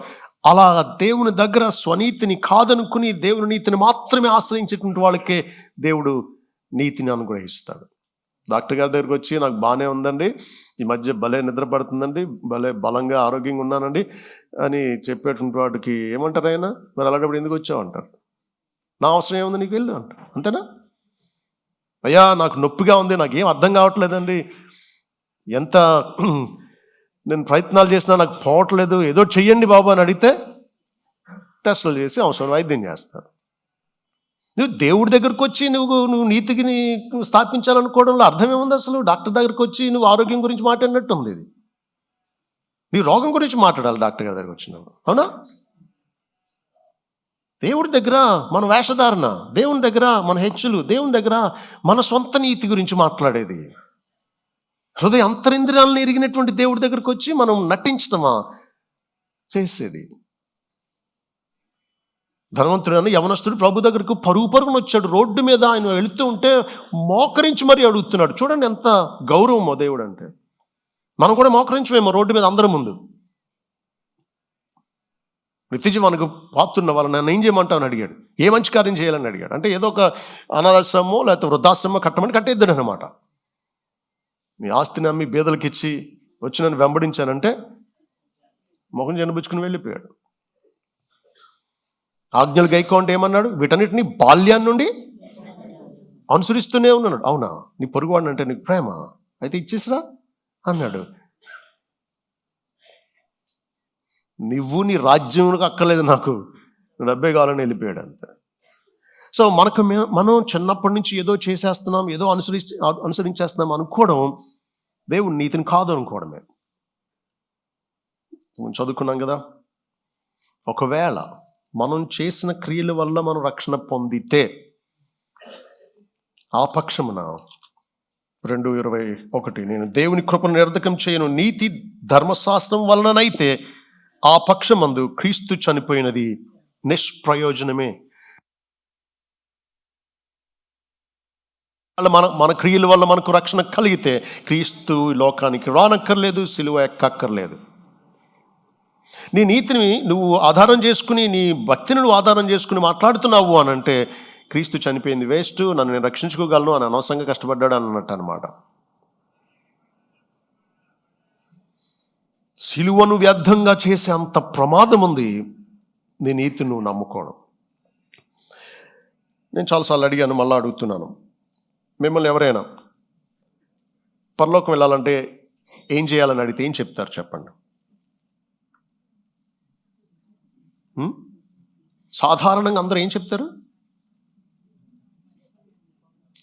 అలా దేవుని దగ్గర స్వనీతిని కాదనుకుని దేవుని నీతిని మాత్రమే ఆశ్రయించేటువంటి వాళ్ళకే దేవుడు నీతిని అనుగ్రహిస్తాడు. డాక్టర్ గారి దగ్గరికి వచ్చి నాకు బాగానే ఉందండి, ఈ మధ్య భలే నిద్ర పడుతుందండి, భలే బలంగా ఆరోగ్యంగా ఉన్నానండి అని చెప్పేటువంటి వాడికి ఏమంటారు? ఆయన మరి అలాంటప్పుడు ఎందుకు వచ్చావు అంటారు. నా అవసరం ఏముంది నీకు, వెళ్ళు అంటారు. అంతేనా? అయ్యా నాకు నొప్పిగా ఉంది, నాకేం అర్థం కావట్లేదండి, ఎంత నేను ప్రయత్నాలు చేసినా నాకు పోవట్లేదు, ఏదో చెయ్యండి బాబు అని అడిగితే టెస్టులు చేసి అవసరం వైద్యం చేస్తారు. నువ్వు దేవుడి దగ్గరకు వచ్చి నువ్వు నీతికి స్థాపించాలనుకోవడంలో అర్థమేముంది అసలు? డాక్టర్ దగ్గరకు వచ్చి నువ్వు ఆరోగ్యం గురించి మాట్లాడినట్టు ఉంది. ఇది నీ రోగం గురించి మాట్లాడాలి డాక్టర్ గారి దగ్గరకు వచ్చినప్పుడు, అవునా? దేవుడి దగ్గర మన వేషధారణ, దేవుని దగ్గర మన హెచ్చులు, దేవుని దగ్గర మన సొంత నీతి గురించి మాట్లాడేది. హృదయ అంతరింద్రియాలను ఎరిగినటువంటి దేవుడి దగ్గరకు వచ్చి మనం నటించటమా చేసేది? ధనవంతుడైన యవనస్తుడు ప్రభు దగ్గరకు పరుగున వచ్చాడు. రోడ్డు మీద ఆయన వెళుతూ ఉంటే మోకరించి మరీ అడుగుతున్నాడు. చూడండి ఎంత గౌరవమో దేవుడు అంటే. మనం కూడా మోకరించమేమో రోడ్డు మీద అందరి ముందు. నిత్యజీవానికి పాత్రున్న వాళ్ళని నన్ను ఏం చేయమంటావు అని అడిగాడు. ఏ మంచి కార్యం చేయాలని అడిగాడు. అంటే ఏదో ఒక అనాథాశ్రమో లేకపోతే వృద్ధాశ్రమో కట్టమని కట్టేద్దాడు అనమాట. నీ ఆస్తిని అమ్మి బీదలకి ఇచ్చి వచ్చి నన్ను వెంబడించానంటే మొహం జనబుచ్చుకుని వెళ్ళిపోయాడు. ఆజ్ఞలు గైకోంటే ఏమన్నాడు? వీటన్నిటిని బాల్యాన్ని నుండి అనుసరిస్తూనే ఉన్నాడు. అవునా? నీ పొరుగువాడిని అంటే నీకు ప్రేమ అయితే ఇచ్చేసిరా అన్నాడు. నువ్వు నీ రాజ్యంకు అక్కర్లేదు, నాకు డబ్బే కావాలని వెళ్ళిపోయాడు అంతే. సో మనం చిన్నప్పటి నుంచి ఏదో చేసేస్తున్నాం, ఏదో అనుసరించేస్తున్నాం అనుకోవడం దేవుని నీతిని కాదు అనుకోవడమే. చదువుకున్నాం కదా, ఒకవేళ మనం చేసిన క్రియల వల్ల మనం రక్షణ పొందితే ఆ పక్షమున 2:21 నేను దేవుని కృపను నిరర్ధకం చేయను, నీతి ధర్మశాస్త్రం వలననైతే ఆ పక్షమందు క్రీస్తు చనిపోయినది నిష్ప్రయోజనమే. మన క్రియల వల్ల మనకు రక్షణ కలిగితే క్రీస్తు లోకానికి రానక్కర్లేదు, సిలువ ఎక్కక్కర్లేదు. నీ నీతిని నువ్వు ఆధారం చేసుకుని, నీ భక్తిని నువ్వు ఆధారం చేసుకుని మాట్లాడుతున్నావు అని అంటే క్రీస్తు చనిపోయింది వేస్ట్, నన్ను నేను రక్షించుకోగలను అని అనవసరంగా కష్టపడ్డాడు అన్నట్టు అనమాట. సిలువను వ్యర్థంగా చేసే అంత ప్రమాదం ఉంది నీ నీతి నువ్వు నమ్ముకోవడం. నేను చాలాసార్లు అడిగాను, మళ్ళీ అడుగుతున్నాను. మిమ్మల్ని ఎవరైనా పరలోకం వెళ్ళాలంటే ఏం చేయాలని అడిగితే ఏం చెప్తారు చెప్పండి? సాధారణంగా అందరూ ఏం చెప్తారు?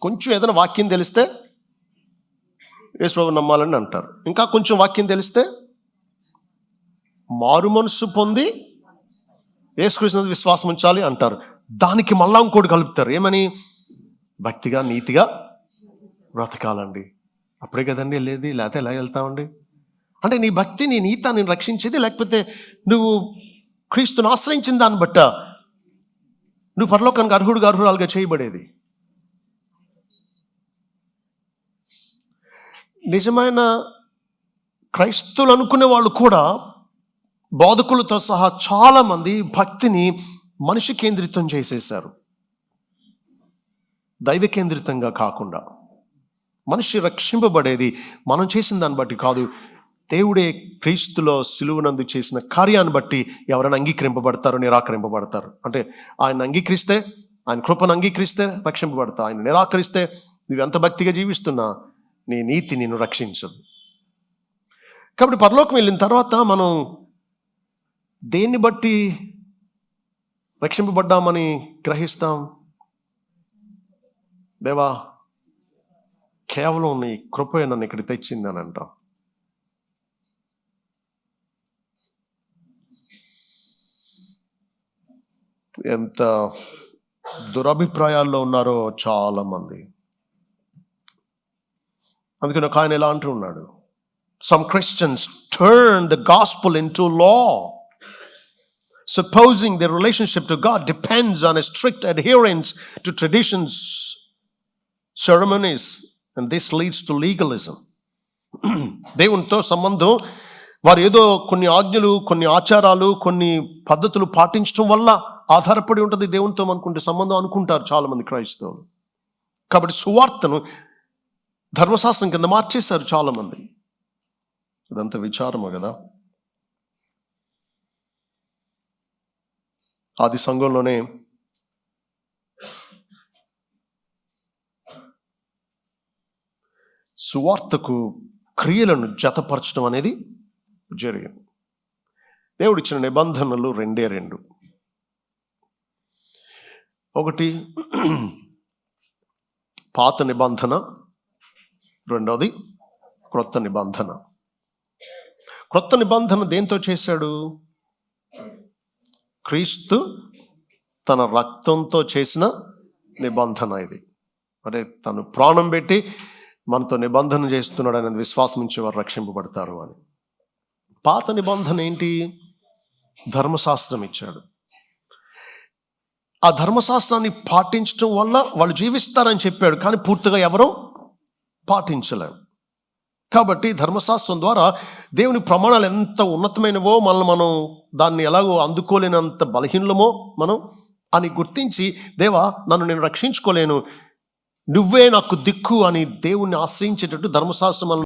కొంచెం ఏదైనా వాక్యం తెలిస్తే యేసుప్రభువుని నమ్మాలని అంటారు. ఇంకా కొంచెం వాక్యం తెలిస్తే మారు మనసు పొంది యేసుక్రీస్తు విశ్వాసం ఉంచాలి అంటారు. దానికి మళ్ళా ఇంకోటి కలుపుతారు. ఏమని? భక్తిగా నీతిగా బ్రతకాలండి. అప్పుడే కదండి వెళ్ళేది, లేకపోతే ఎలా వెళ్తామండి? అంటే నీ భక్తి నీ నీత నేను రక్షించేది, లేకపోతే నువ్వు క్రీస్తుని ఆశ్రయించిన దాన్ని బట్ట నువ్వు పరలోకానికి అర్హురాలుగా చేయబడేది. నిజమైన క్రైస్తవులు అనుకునే వాళ్ళు కూడా బోధకులతో సహా చాలామంది భక్తిని మనిషి కేంద్రితం చేసేశారు, దైవ కేంద్రితంగా కాకుండా. మనిషి రక్షింపబడేది మనం చేసిన దాన్ని బట్టి కాదు, దేవుడే క్రీస్తులో సిలువనందు చేసిన కార్యాన్ని బట్టి ఎవరైనా అంగీకరింపబడతారు, నిరాకరింపబడతారు. అంటే ఆయన అంగీకరిస్తే, ఆయన కృపను అంగీకరిస్తే రక్షింపబడతా. ఆయన నిరాకరిస్తే నువ్వు ఎంత భక్తిగా జీవిస్తున్నా నీ నీతి నిన్ను రక్షించదు. కాబట్టి పరలోకం వెళ్ళిన తర్వాత మనం దేన్ని బట్టి రక్షింపబడ్డామని గ్రహిస్తాం? దేవా, కేవలం నీ కృపే నన్ను ఇక్కడ తెచ్చిందని అంటాం. ఎంత దురభిప్రాయాల్లో ఉన్నారో చాలా మంది. అందుకని ఒక ఆయన ఎలా అంటూ ఉన్నాడు, some Christians turn the gospel into law, supposing their relationship to God depends on a strict adherence to traditions, ceremonies, and this leads to legalism. దేవునితో సంబంధం వారు ఏదో కొన్ని ఆజ్ఞలు, కొన్ని ఆచారాలు, కొన్ని పద్ధతులు పాటించడం వల్ల ఆధారపడి ఉంటుంది దేవునితో అనుకుంటే సంబంధం అనుకుంటారు చాలామంది క్రైస్తవులు. కాబట్టి సువార్తను ధర్మశాస్త్రం కింద మార్చేశారు చాలామంది. ఇదంతా విచారము కదా. ఆది సంఘంలోనే సువార్తకు క్రియలను జతపరచడం అనేది జరిగింది. దేవుడిచ్చిన నిబంధనలు రెండే రెండు. ఒకటి పాత నిబంధన, రెండవది క్రొత్త నిబంధన. క్రొత్త నిబంధన దేంతో చేశాడు? క్రీస్తు తన రక్తంతో చేసిన నిబంధన ఇది. అంటే తను ప్రాణం పెట్టి మనతో నిబంధన చేస్తున్నాడు అనేది విశ్వాసం నుంచి వారు రక్షింపబడతారు అని. పాత నిబంధన ఏంటి? ధర్మశాస్త్రం ఇచ్చాడు. ఆ ధర్మశాస్త్రాన్ని పాటించడం వల్ల వాళ్ళు జీవిస్తారని చెప్పాడు, కానీ పూర్తిగా ఎవరూ పాటించలేరు. కాబట్టి ధర్మశాస్త్రం ద్వారా దేవుని ప్రమాణాలు ఎంత ఉన్నతమైనవో మనం దాన్ని ఎలాగో అందుకోలేనంత బలహీనమో మనం అని గుర్తించి, దేవా నన్ను నేను రక్షించుకోలేను, నువ్వే నాకు దిక్కు అని దేవుణ్ణి ఆశ్రయించేటట్టు ధర్మశాస్త్రం.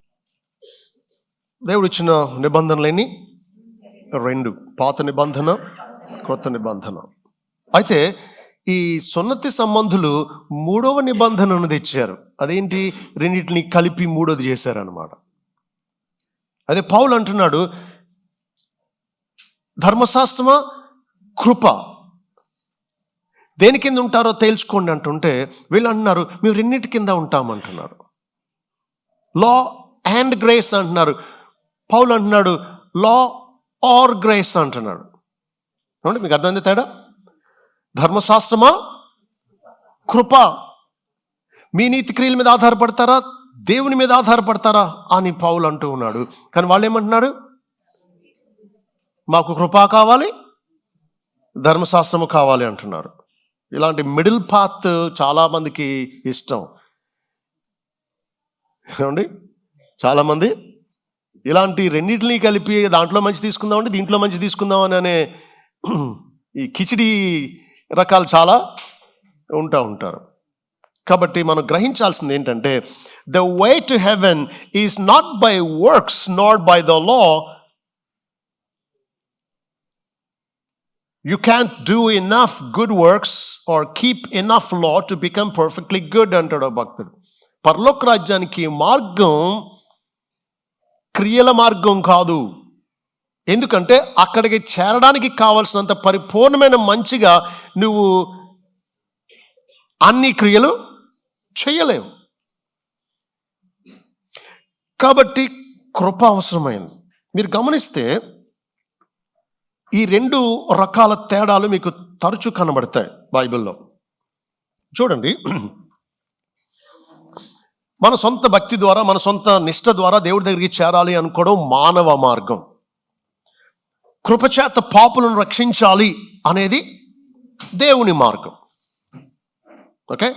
దేవుడు ఇచ్చిన నిబంధనలేని రెండు, పాత నిబంధన, క్రొత్త నిబంధన. అయితే ఈ సున్నతి సంబంధులు మూడవ నిబంధనను తెచ్చారు. అదేంటి? రెండింటిని కలిపి మూడోది చేశారనమాట. అదే పౌలు అంటున్నాడు, ధర్మశాస్త్రమా కృప దేని కింద ఉంటారో తేల్చుకోండి అంటుంటే వీళ్ళు అంటున్నారు మేము రెండింటి కింద ఉంటామంటున్నారు. లా అండ్ గ్రేస్ అంటున్నారు. పౌలు అంటున్నాడు లా ఆర్ గ్రేస్ అంటున్నాడు. ఏమంటే మీకు అర్థమైంది తేడా? ధర్మశాస్త్రమా కృప, మీ నీతి క్రియల మీద ఆధారపడతారా, దేవుని మీద ఆధారపడతారా అని పౌలు అంటూ ఉన్నాడు. కానీ వాళ్ళు ఏమంటున్నారు? మాకు కృప కావాలి, ధర్మశాస్త్రము కావాలి అంటున్నారు. ఇలాంటి మిడిల్ పాత్ చాలామందికి ఇష్టం. ఏమండి, చాలామంది ఇలాంటి రెండింటిని కలిపి దాంట్లో మంచి తీసుకుందామండి, దీంట్లో మంచి తీసుకుందామని అనే ఈ కిచిడి రకాలు చాలా ఉంటారు. కాబట్టి మనం గ్రహించాల్సింది ఏంటంటే, the way to heaven is not by works not by the law, You can't do enough good works or keep enough law to become perfectly good అంటాడు భక్తుడు. పరలోక రాజ్యానికి మార్గం క్రియల మార్గం కాదు. ఎందుకంటే అక్కడికి చేరడానికి కావలసినంత పరిపూర్ణమైన మంచిగా నువ్వు అన్ని క్రియలు చేయలేవు. కాబట్టి కృప అవసరమైంది. మీరు గమనిస్తే ఈ రెండు రకాల తేడాలు మీకు తరచూ కనబడతాయి బైబిల్లో. చూడండి, మన సొంత భక్తి ద్వారా, మన సొంత నిష్ట ద్వారా దేవుడి దగ్గరికి చేరాలి అనుకోవడం మానవ మార్గం. కృపచేత పాపులను రక్షించాలి అనేది దేవుని మార్గం. ఓకే,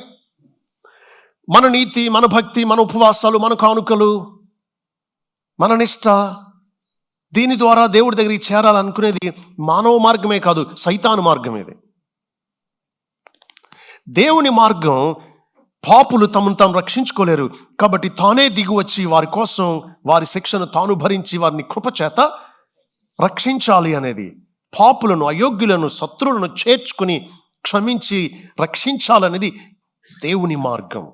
మన నీతి, మన భక్తి, మన ఉపవాసాలు, మన కానుకలు, మన నిష్ట, దీని ద్వారా దేవుడి దగ్గరికి చేరాలనుకునేది మానవ మార్గమే కాదు, సైతాను మార్గం. ఇది దేవుని మార్గం. పాపులు తమను తాము రక్షించుకోలేరు కాబట్టి తానే దిగి వచ్చి వారి కోసం వారి శిక్షను తాను భరించి వారిని కృపచేత రక్షించాలి అనేది, పాపులను, అయోగ్యులను, శత్రువులను చేర్చుకుని క్షమించి రక్షించాలనేది దేవుని మార్గం.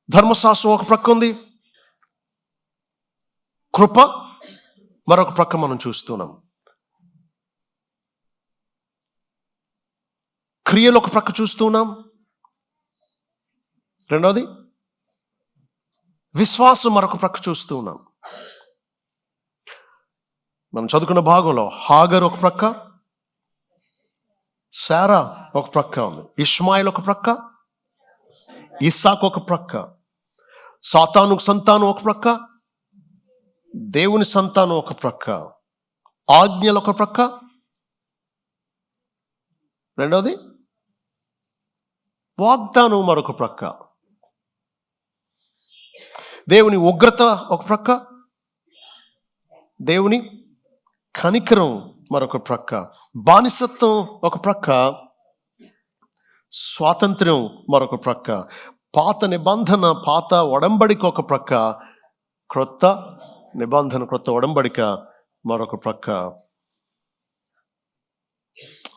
ధర్మశాస్త్రం ఒక ప్రక్క ఉంది, కృప మరొక ప్రక్క మనం చూస్తున్నాం. క్రియలు ఒక ప్రక్క చూస్తున్నాం, రెండవది విశ్వాసం మరొక ప్రక్క చూస్తున్నాం. మనం చదువుకున్న భాగంలో హాగర్ ఒక ప్రక్క, శారా ఒక ప్రక్క ఉంది, ఇష్మాయిల్ ఒక ప్రక్క, ఇస్సాకు ఒక ప్రక్క, సాతాను సంతానం ఒక ప్రక్క, దేవుని సంతానం ఒక ప్రక్క, ఆజ్ఞలు ఒక ప్రక్క, రెండవది వాగ్దానం మరొక ప్రక్క, దేవుని ఉగ్రత ఒక ప్రక్క, దేవుని కనికరం మరొక ప్రక్క, బానిసత్వం ఒక ప్రక్క, స్వాతంత్ర్యం మరొక ప్రక్క, పాత నిబంధన, పాత ఒడంబడిక ఒక ప్రక్క, క్రొత్త నిబంధన, క్రొత్త ఒడంబడిక మరొక ప్రక్క.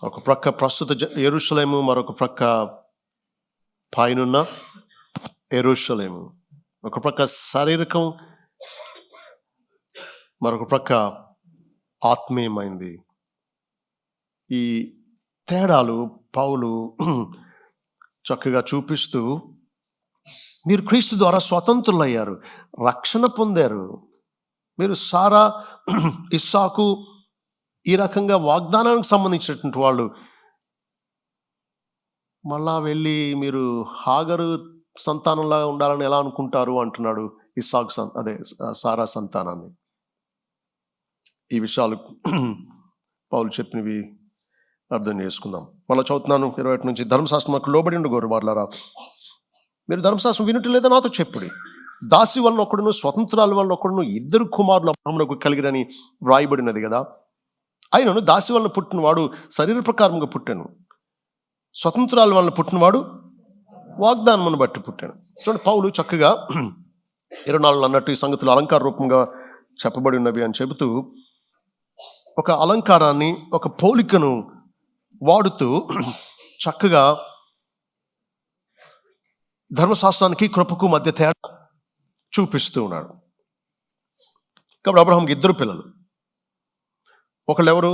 ఒక ప్రక్క ప్రస్తుత యెరూషలేము, మరొక ప్రక్క పైనున్న యెరూషలేము. ఒక ప్రక్క శారీరకం, మరొక ప్రక్క ఆత్మీయమైంది. ఈ తేడాలు పౌలు చక్కగా చూపిస్తూ, మీరు క్రీస్తు ద్వారా స్వతంత్రులయ్యారు, రక్షణ పొందారు. మీరు సారా, ఇస్సాకు ఈ రకంగా వాగ్దానానికి సంబంధించినటువంటి వాళ్ళు. మళ్ళా వెళ్ళి మీరు హాగరు సంతానంలాగా ఉండాలని ఎలా అనుకుంటారు అంటున్నాడు ఇస్సాకు సారా సంతానాన్ని. ఈ విషయాలు పౌలు చెప్పినవి అర్థం చేసుకుందాం. మళ్ళీ చదువుతున్నాను 21 నుంచి. ధర్మశాస్త్రం లోబడి ఉండగోరు వారులారా, మీరు ధర్మశాస్త్రం వినుటలేదా నాతో చెప్పుడి. దాసి వలన ఒకడును, స్వతంత్రాల వలన ఒకడును, 2 కుమారులు అబ్రహామునకు కలిగిరని వ్రాయబడినది కదా. అయినను దాసి వలన పుట్టినవాడు శరీర ప్రకారంగా పుట్టాను, స్వతంత్రాల వలన పుట్టినవాడు వాగ్దానమును బట్టి పుట్టాను. చూడండి, పౌలు చక్కగా 24 అన్నట్టు ఈ సంగతులు అలంకార రూపంగా చెప్పబడి ఉన్నవి అని చెబుతూ ఒక అలంకారాన్ని, ఒక పోలికను వాడుతూ చక్కగా ధర్మశాస్త్రానికి కృపకు మధ్య తేడా చూపిస్తూ ఉన్నాడు. కాబట్టి అబ్రహాంకి 2 పిల్లలు. ఒకళ్ళు ఎవరు?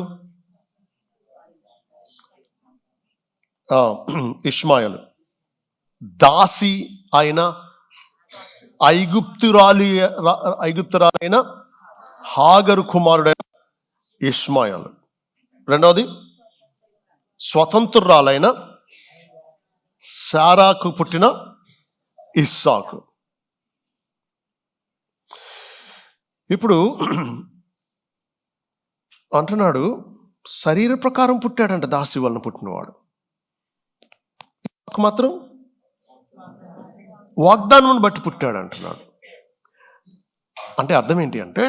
ఇష్మాయేలు. దాసి అయిన ఐగుప్తురాలైన హాగరు కుమారుడైన ఇష్మాయేలు. రెండవది స్వతంత్రురాలైన శారాకు పుట్టిన ఇస్సాకు. ఇప్పుడు అంటున్నాడు, శరీర ప్రకారం పుట్టాడంట దాసి వలన పుట్టినవాడు. మాత్రం వాగ్దానం బట్టి పుట్టాడు అంటున్నాడు. అంటే అర్థం ఏంటి అంటే,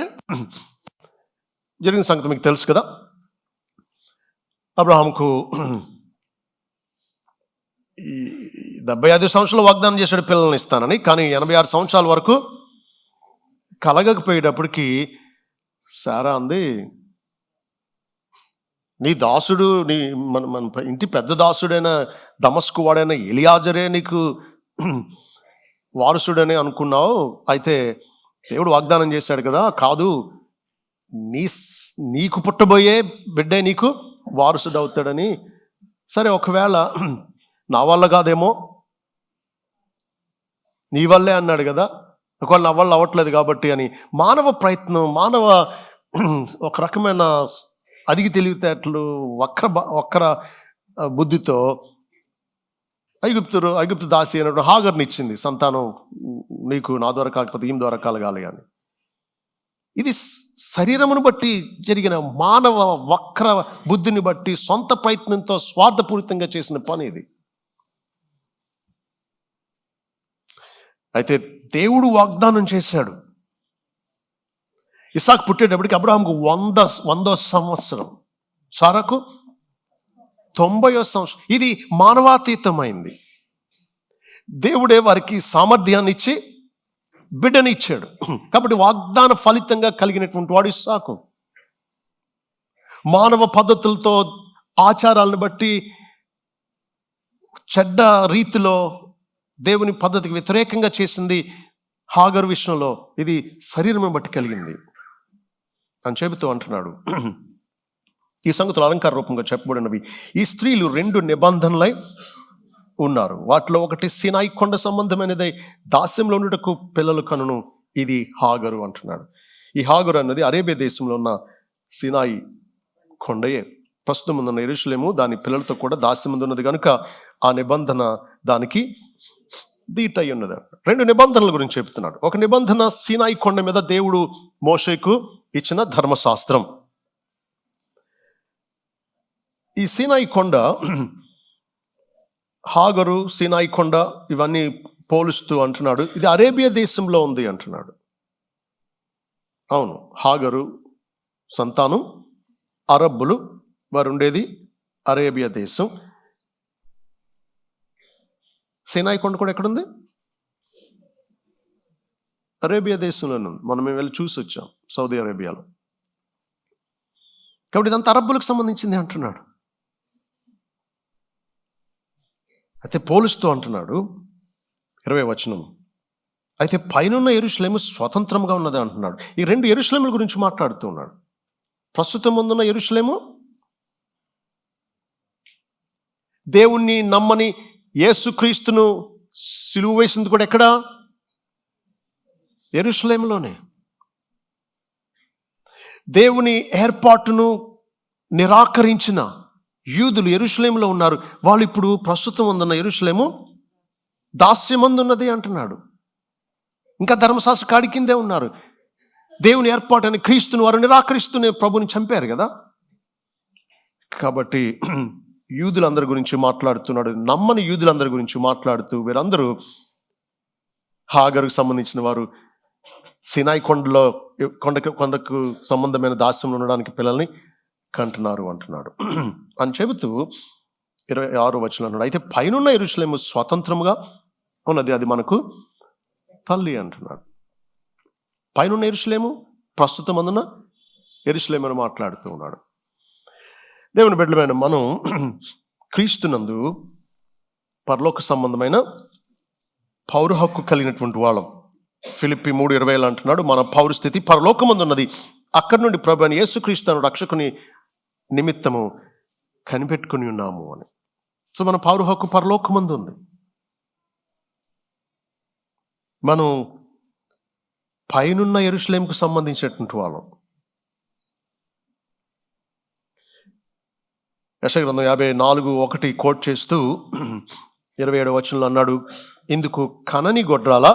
జరిగిన సంగతి మీకు తెలుసు కదా. అబ్రహాంకు 75 సంవత్సరాలు వాగ్దానం చేశాడు పిల్లల్ని ఇస్తానని. కానీ 86 సంవత్సరాల వరకు కలగకపోయేటప్పటికి సారా అంది, నీ దాసుడు మన మన ఇంటి పెద్ద దాసుడైన దమస్కు వాడైన ఎలియాజరే నీకు వారసుడని అనుకున్నావు. అయితే దేవుడు వాగ్దానం చేశాడు కదా, కాదు, నీకు పుట్టబోయే బిడ్డే నీకు వారసుడు అవుతాడని. సరే, ఒకవేళ నా వల్ల కాదేమో, నీ వల్లే అన్నాడు కదా, ఒకవేళ నా వల్ల అవ్వట్లేదు కాబట్టి అని మానవ ప్రయత్నం, మానవ ఒక రకమైన అదిగి తెలివితేటలు, వక్ర బుద్ధితో ఐగుప్తు దాసి అయినప్పుడు హాగర్ని ఇచ్చింది. సంతానం నీకు నా ద్వారా కాకపోతే ఈమె ద్వారా కలగాలి అని. ఇది శరీరమును బట్టి జరిగిన మానవ వక్ర బుద్ధిని బట్టి సొంత ప్రయత్నంతో స్వార్థపూరితంగా చేసిన పని ఇది. అయితే దేవుడు వాగ్దానం చేశాడు. ఇసాకు పుట్టేటప్పటికి అబ్రహాంకు 100వ సంవత్సరం, సారాకు 90వ సంవత్సరం. ఇది మానవాతీతమైంది. దేవుడే వారికి సామర్థ్యాన్ని ఇచ్చి బిడ్డని ఇచ్చాడు. కాబట్టి వాగ్దాన ఫలితంగా కలిగినటువంటి వాడు ఇస్సాకు. మానవ పద్ధతులతో, ఆచారాలను బట్టి చెడ్డ రీతిలో దేవుని పద్ధతికి వ్యతిరేకంగా చేసింది హాగరు విషయంలో. ఇది శరీరం బట్టి కలిగింది అని చెబుతూ అంటున్నాడు. ఈ సంగతులు అలంకార రూపంగా చెప్పబడినవి. ఈ స్త్రీలు 2 నిబంధనలై ఉన్నారు. వాటిలో ఒకటి సీనాయి కొండ సంబంధమైనదై దాస్యంలో ఉండుటకు పిల్లలు కనును. ఇది హాగరు అంటున్నాడు. ఈ హాగరు అన్నది అరేబియా దేశంలో ఉన్న సీనాయి కొండయే. ప్రస్తుతం ఉన్న యెరూషలేము దాని పిల్లలతో కూడా దాస్యమందు ఉన్నది కనుక ఆ నిబంధన దానికి దీటై ఉన్నది. 2 నిబంధనల గురించి చెప్తున్నాడు. ఒక నిబంధన సీనాయి కొండ మీద దేవుడు మోషేకు ఇచ్చిన ధర్మశాస్త్రం. ఈ సీనాయి కొండ, హాగరు, సీనాయి కొండ ఇవన్నీ పోలుస్తూ అంటున్నాడు ఇది అరేబియా దేశంలో ఉంది అంటున్నాడు. అవును, హాగరు సంతానం అరబ్బులు, వారు ఉండేది అరేబియా దేశం. సీనాయి కొండ కూడా ఎక్కడుంది? అరేబియా దేశంలోనే ఉంది. మనం వెళ్ళి చూసి వచ్చాం, సౌదీ అరేబియాలో. కాబట్టి ఇదంతా అరబ్బులకు సంబంధించింది అంటున్నాడు. అయితే పోలుస్తూ అంటున్నాడు 20వ వచనం, అయితే పైనున్న యెరూషలేము స్వతంత్రంగా ఉన్నది అంటున్నాడు. ఈ 2 యెరూషలేముల గురించి మాట్లాడుతూ ఉన్నాడు. ప్రస్తుతం ముందున్న యెరూషలేము దేవుణ్ణి నమ్మని యేసుక్రీస్తును సిలువ వేసింది కూడా ఎక్కడ? యెరూషలేములోనే. దేవుని ఏర్పాటును నిరాకరించిన యూదులు యెరూషలేములో ఉన్నారు. వాళ్ళు ఇప్పుడు ప్రస్తుతం ఉందన్న యెరూషలేము దాస్యమందున్నది అంటున్నాడు. ఇంకా ధర్మశాస్త్ర కాడి కిందే ఉన్నారు. దేవుని ఏర్పాటు అని క్రీస్తుని వారు నిరాకరిస్తూనే ప్రభుని చంపారు కదా. కాబట్టి యూదులందరి గురించి మాట్లాడుతున్నాడు, నమ్మని యూదులందరి గురించి మాట్లాడుతూ వీరందరూ హాగరుకు సంబంధించిన వారు, సీనాయి కొండకు సంబంధమైన దాస్యంలో ఉండడానికి పిల్లల్ని కంటున్నారు అంటున్నాడు అని చెబుతూ 26వ వచనం అన్నాడు, అయితే పైనున్న యెరూషలేము స్వతంత్రముగా ఉన్నది, అది మనకు తల్లి అంటున్నాడు. పైనున్న యెరూషలేము ప్రస్తుతం అందున యెరూషలేము అని మాట్లాడుతూ ఉన్నాడు. దేవుని బిడ్డలమైన మనం క్రీస్తునందు పరలోక సంబంధమైన పౌర హక్కు కలిగినటువంటి వాళ్ళం. ఫిలిప్పి 3:20 అంటున్నాడు, మన పౌర స్థితి పరలోకమందున్నది, అక్కడి నుండి ప్రభు అని యేసుక్రీస్తు రక్షకుని నిమిత్తము కనిపెట్టుకుని ఉన్నాము అని. సో మన పౌర హక్కు పరలోకమందు ఉంది. మనం పైనున్న యెరూషలేముకు సంబంధించినటువంటి వాళ్ళం. యెషయా గ్రంథం 54:1 కోట్ చేస్తూ 27వ వచనంలో అన్నాడు, ఇందుకు కనని గొడ్రాల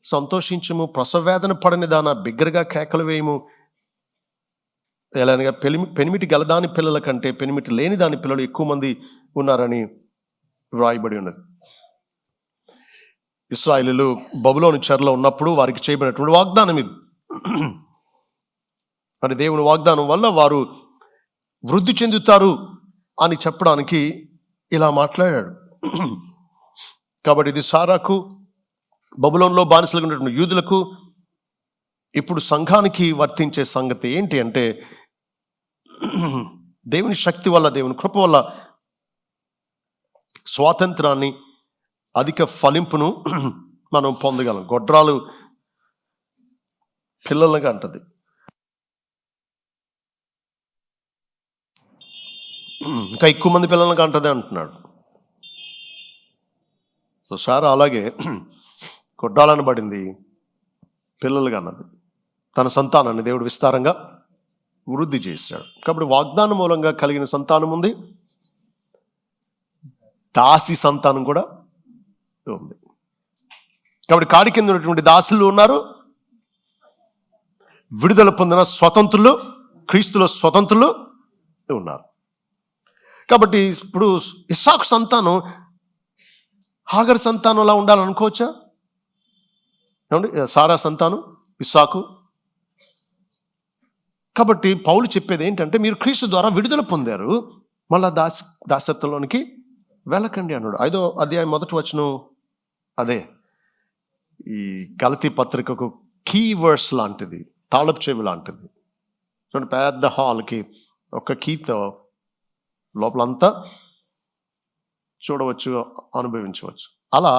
సంతోషించము, ప్రసవేదన పడని దాన బిగ్గరగా కేకలు వేయము, ఎలానగా పెనిమిటి గలదాని పిల్లల కంటే పెనిమిటి లేని దాని పిల్లలు ఎక్కువ మంది ఉన్నారని వ్రాయబడి ఉన్నది. ఇశ్రాయేలీయులు బబులోను చెరలో ఉన్నప్పుడు వారికి చేయబడినటువంటి వాగ్దానం ఇది. మరి దేవుని వాగ్దానం వల్ల వారు వృద్ధి చెందుతారు అని చెప్పడానికి ఇలా మాట్లాడాడు. కాబట్టి ఇది సారాకు, బబులోన్లో బానిసలుగా ఉన్నటువంటి యూదులకు, ఇప్పుడు సంఘానికి వర్తించే సంగతి ఏంటి అంటే దేవుని శక్తి వల్ల, దేవుని కృప వల్ల స్వాతంత్రాన్ని, అధిక ఫలింపును మనం పొందగలం. గొడ్రాలు పిల్లలుగా అంటది, ఇంకా ఎక్కువ మంది పిల్లలుగా అంటది అంటున్నాడు. సో సారా అలాగే గొడ్రాలను పడింది, పిల్లలుగా అన్నది. తన సంతానాన్ని దేవుడు విస్తారంగా వృద్ధి చేశాడు. కాబట్టి వాగ్దానం మూలంగా కలిగిన సంతానం ఉంది, దాసి సంతానం కూడా ఉంది. కాబట్టి కాడి కింద ఉన్నటువంటి దాసులు ఉన్నారు, విడుదల పొందిన స్వతంత్రులు, క్రీస్తులో స్వతంత్రులు ఉన్నారు. కాబట్టి ఇప్పుడు ఇస్సాకు సంతానం హాగర్ సంతానంలా ఉండాలనుకోవచ్చా? ఏమండి, సారా సంతానం ఇస్సాకు. కాబట్టి పౌలు చెప్పేది ఏంటంటే, మీరు క్రీస్తు ద్వారా విడుదల పొందారు, మళ్ళా దాసత్వంలోనికి వెళ్ళకండి అన్నాడు. 5వ అధ్యాయం 1వ వచనం అదే ఈ గలతీ పత్రికకు కీ వర్స్ లాంటిది, తాళపు చెవి లాంటిది. చూడండి, పెద్ద హాల్కి ఒక కీతో లోపలంతా చూడవచ్చు, అనుభవించవచ్చు. అలా